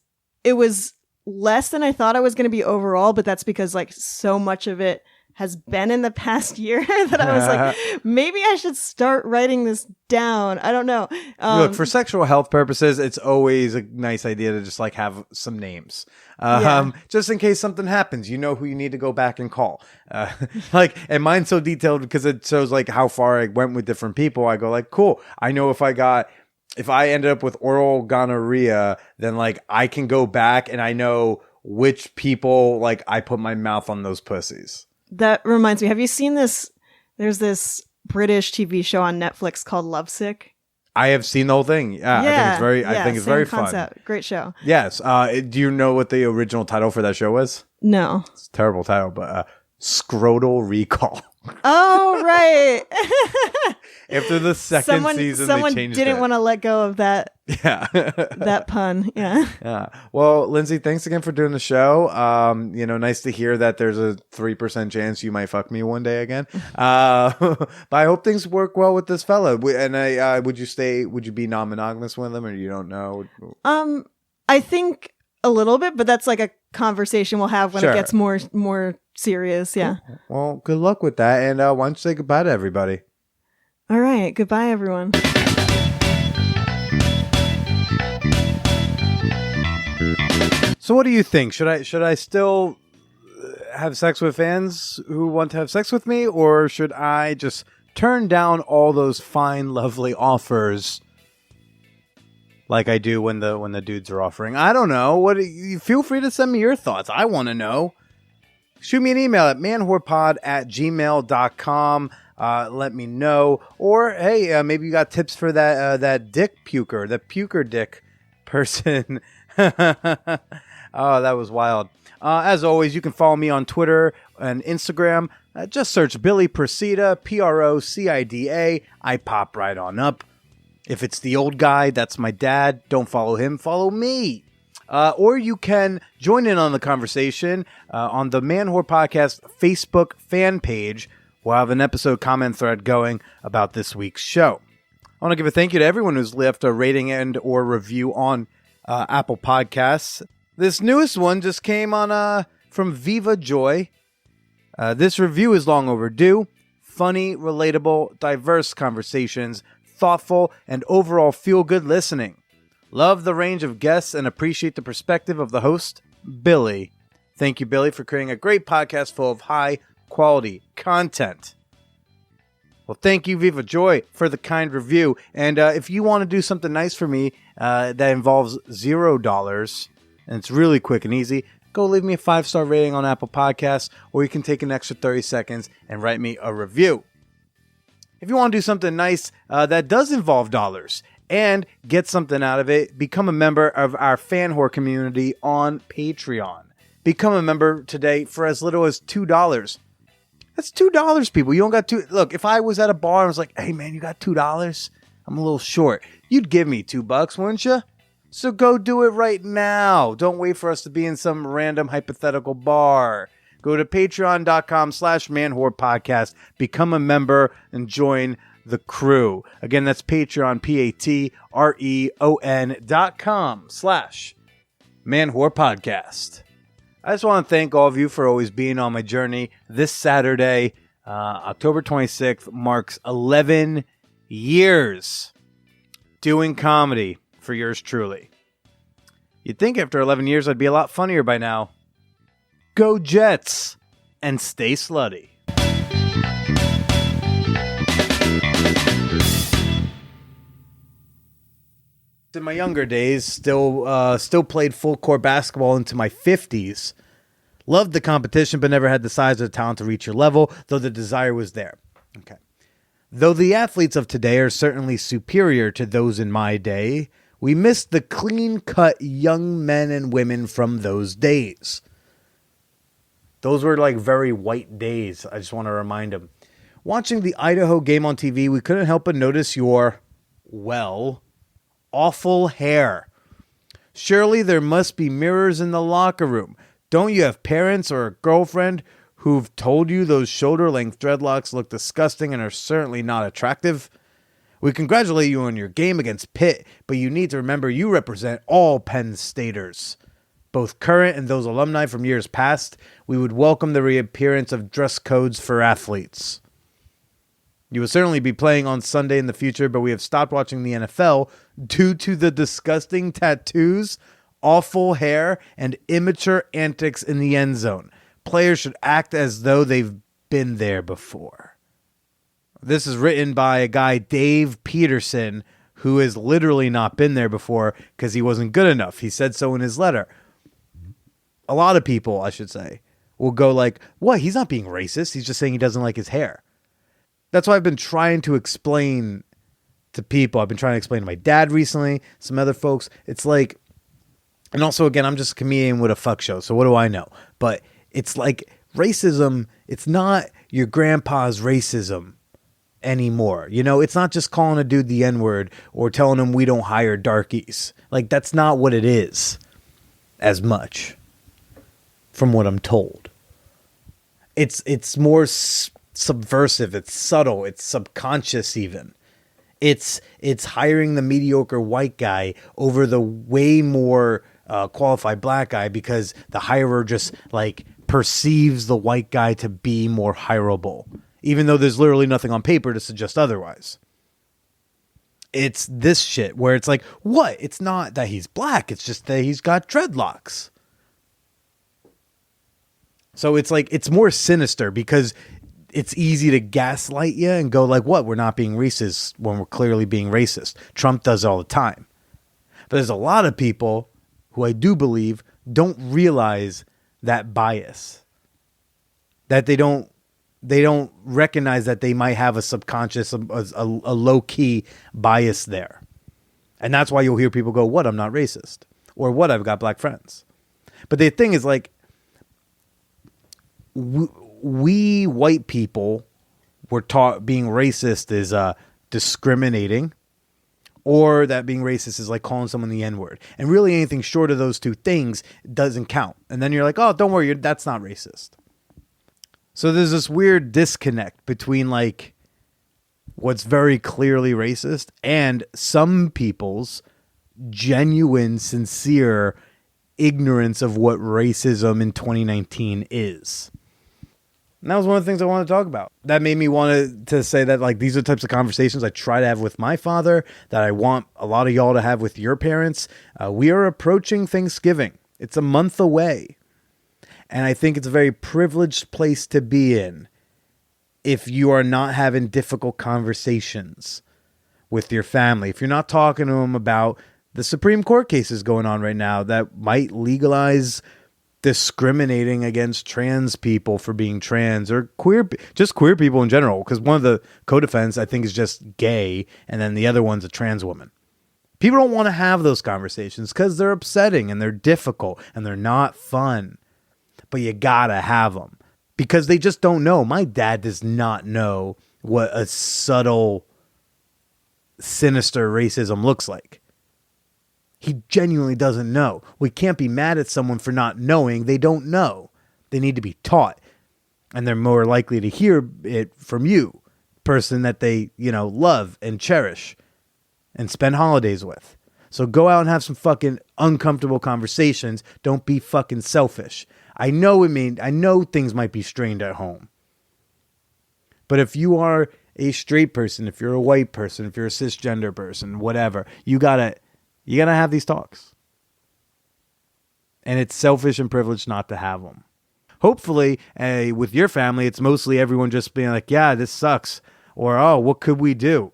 less than I thought I was going to be overall, but that's because like so much of it has been in the past year that I was like, maybe I should start writing this down. I don't know. Look, for sexual health purposes, it's always a nice idea to just like have some names. Yeah. Just in case something happens, you know who you need to go back and call. Like, and mine's so detailed because it shows like how far I went with different people. I go like, cool. I know if I ended up with oral gonorrhea, then like I can go back and I know which people like I put my mouth on those pussies. That reminds me. Have you seen this? There's this British TV show on Netflix called Lovesick. I have seen the whole thing. Yeah, I think it's very fun. Great show. Yes. Do you know what the original title for that show was? No. It's a terrible title, but Scrotal Recall. Oh, right. After the second season, they someone changed didn't it. want to let go of that Yeah. that pun. Yeah. Yeah. Well, Lindsay, thanks again for doing the show. Nice to hear that there's a 3% chance you might fuck me one day again. But I hope things work well with this fella. And would you be non-monogamous with him, or you don't know? I think a little bit, but that's like a conversation we'll have when Sure. it gets more serious. Yeah. Well, good luck with that. And why don't you say goodbye to everybody? All right. Goodbye, everyone. So what do you think? Should I still have sex with fans who want to have sex with me, or should I just turn down all those fine, lovely offers like I do when the dudes are offering? I don't know. You feel free to send me your thoughts. I want to know. Shoot me an email at manwhorepod@gmail.com. Let me know. Or hey, maybe you got tips for that dick puker, the puker dick person. Oh, that was wild. As always, you can follow me on Twitter and Instagram. Just search Billy Procida, Procida. I pop right on up. If it's the old guy, that's my dad. Don't follow him. Follow me. Or you can join in on the conversation on the Man Whore Podcast Facebook fan page. We'll have an episode comment thread going about this week's show. I want to give a thank you to everyone who's left a rating and or review on Apple Podcasts. This newest one just came on from Viva Joy. This review is long overdue. Funny, relatable, diverse conversations, thoughtful, and overall feel-good listening. Love the range of guests and appreciate the perspective of the host, Billy. Thank you, Billy, for creating a great podcast full of high-quality content. Well, thank you, Viva Joy, for the kind review. And if you want to do something nice for me that involves $0, and it's really quick and easy, go leave me a 5-star rating on Apple Podcasts, or you can take an extra 30 seconds and write me a review. If you want to do something nice that does involve dollars and get something out of it, become a member of our fan whore community on Patreon. Become a member today for as little as $2. That's $2, people. You don't got two. Look, if I was at a bar and was like, hey, man, you got $2? I'm a little short. You'd give me $2, wouldn't you? So go do it right now. Don't wait for us to be in some random hypothetical bar. Go to patreon.com/manwhorepodcast. Become a member and join the crew. Again, that's Patreon, patreon.com/manwhorepodcast. I just want to thank all of you for always being on my journey. This Saturday, October 26th, marks 11 years doing comedy for yours truly. You'd think after 11 years I'd be a lot funnier by now. Go Jets and stay slutty. In my younger days, still played full court basketball into my 50s. Loved the competition, but never had the size or the talent to reach your level, though the desire was there. Okay. Though the athletes of today are certainly superior to those in my day, we miss the clean-cut young men and women from those days. Those were like very white days. I just want to remind them. Watching the Idaho game on TV, we couldn't help but notice your, well, awful hair. Surely there must be mirrors in the locker room. Don't you have parents or a girlfriend who've told you those shoulder-length dreadlocks look disgusting and are certainly not attractive? We congratulate you on your game against Pitt, but you need to remember you represent all Penn Staters. Both current and those alumni from years past, we would welcome the reappearance of dress codes for athletes. You will certainly be playing on Sunday in the future, but we have stopped watching the NFL due to the disgusting tattoos, awful hair, and immature antics in the end zone. Players should act as though they've been there before. This is written by a guy, Dave Peterson, who has literally not been there before because he wasn't good enough. He said so in his letter. A lot of people, I should say, will go like, what? He's not being racist. He's just saying he doesn't like his hair. That's why I've been trying to explain to people. I've been trying to explain to my dad recently, some other folks. It's like, and also, again, I'm just a comedian with a fuck show, so what do I know? But it's like racism, it's not your grandpa's racism anymore. You know, it's not just calling a dude the N-word or telling him we don't hire darkies. Like, that's not what it is as much, from what I'm told. It's more subversive, it's subtle, it's subconscious even. It's hiring the mediocre white guy over the way more qualified black guy because the hirer just like perceives the white guy to be more hireable, even though there's literally nothing on paper to suggest otherwise. It's this shit where it's like, what? It's not that he's black, it's just that he's got dreadlocks. So it's like, it's more sinister because it's easy to gaslight you and go like, what? We're not being racist when we're clearly being racist. Trump does it all the time. But there's a lot of people who I do believe don't realize that bias. That they don't recognize that they might have a subconscious, a low-key bias there. And that's why you'll hear people go, what? I'm not racist. Or what? I've got black friends. But the thing is like, we white people were taught being racist is discriminating, or that being racist is like calling someone the N-word. And really anything short of those two things doesn't count. And then you're like, oh, don't worry, that's not racist. So there's this weird disconnect between like what's very clearly racist and some people's genuine, sincere ignorance of what racism in 2019 is. And that was one of the things I wanted to talk about. That made me want to say that like these are the types of conversations I try to have with my father, that I want a lot of y'all to have with your parents. We are approaching Thanksgiving. It's a month away. And I think it's a very privileged place to be in if you are not having difficult conversations with your family. If you're not talking to them about the Supreme Court cases going on right now that might legalize discriminating against trans people for being trans, or just queer people in general, because one of the co-defendants I think is just gay and then the other one's a trans woman. People don't want to have those conversations because they're upsetting and they're difficult and they're not fun, but you gotta have them because they just don't know. My dad does not know what a subtle, sinister racism looks like. He genuinely doesn't know. We can't be mad at someone for not knowing. They don't know. They need to be taught. And they're more likely to hear it from you, person that they, love and cherish and spend holidays with. So go out and have some fucking uncomfortable conversations. Don't be fucking selfish. I know things might be strained at home. But if you are a straight person, if you're a white person, if you're a cisgender person, whatever, you gotta have these talks. And it's selfish and privileged not to have them. Hopefully, with your family, it's mostly everyone just being like, yeah, this sucks. Or, oh, what could we do?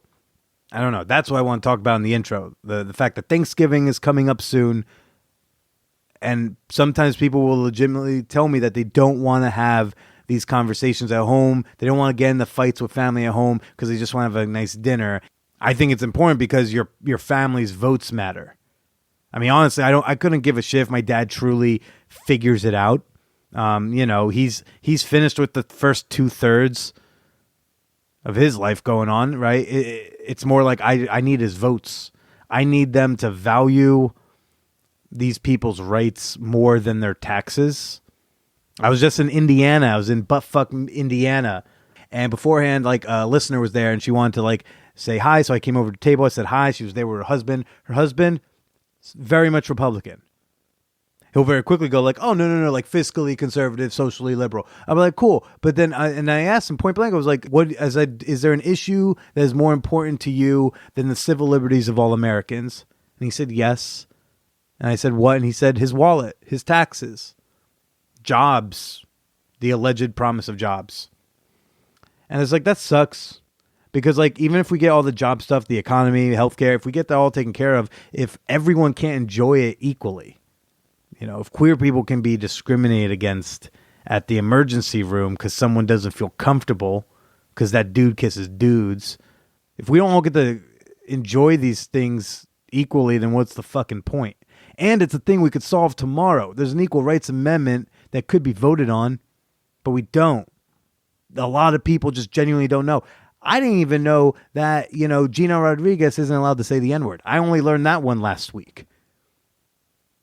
I don't know. That's what I want to talk about in the intro. The fact that Thanksgiving is coming up soon. And sometimes people will legitimately tell me that they don't want to have these conversations at home. They don't want to get in the fights with family at home because they just want to have a nice dinner. I think it's important because your family's votes matter. I mean, honestly, I couldn't give a shit if my dad truly figures it out. He's finished with the first 2/3 of his life going on, right? It's more like I need his votes. I need them to value these people's rights more than their taxes. I was just in Indiana. I was in buttfuck Indiana. And beforehand, like a listener was there and she wanted to like say hi. So I came over to the table. I said hi. She was there with her husband. Her husband, very much Republican. He'll very quickly go like, oh, no, like fiscally conservative, socially liberal. I'm like, cool. But then I asked him point blank, I was like, is there an issue that is more important to you than the civil liberties of all Americans? And he said, yes. And I said, what? And he said, his wallet, his taxes, jobs, the alleged promise of jobs. And it's like, that sucks. Because like, even if we get all the job stuff, the economy, healthcare, if we get that all taken care of, if everyone can't enjoy it equally, if queer people can be discriminated against at the emergency room because someone doesn't feel comfortable because that dude kisses dudes, if we don't all get to enjoy these things equally, then what's the fucking point? And it's a thing we could solve tomorrow. There's an equal rights amendment that could be voted on, but we don't. a lot of people just genuinely don't know. I didn't even know that, Gina Rodriguez isn't allowed to say the N-word. I only learned that one last week.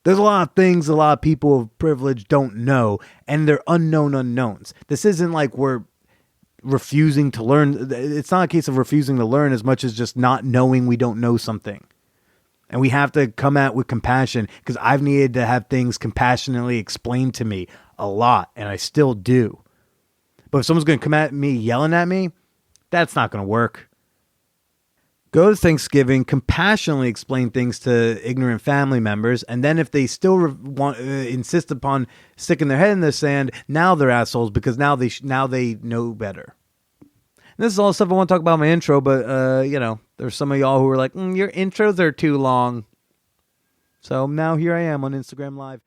There's a lot of things a lot of people of privilege don't know, and they're unknown unknowns. This isn't like we're refusing to learn. It's not a case of refusing to learn as much as just not knowing we don't know something. And we have to come at with compassion, because I've needed to have things compassionately explained to me a lot, and I still do. But if someone's going to come at me yelling at me, that's not going to work. Go to Thanksgiving, compassionately explain things to ignorant family members, and then if they still insist upon sticking their head in the sand, now they're assholes because now they know better. And this is all the stuff I want to talk about in my intro, but there's some of y'all who are like, your intros are too long. So now here I am on Instagram Live.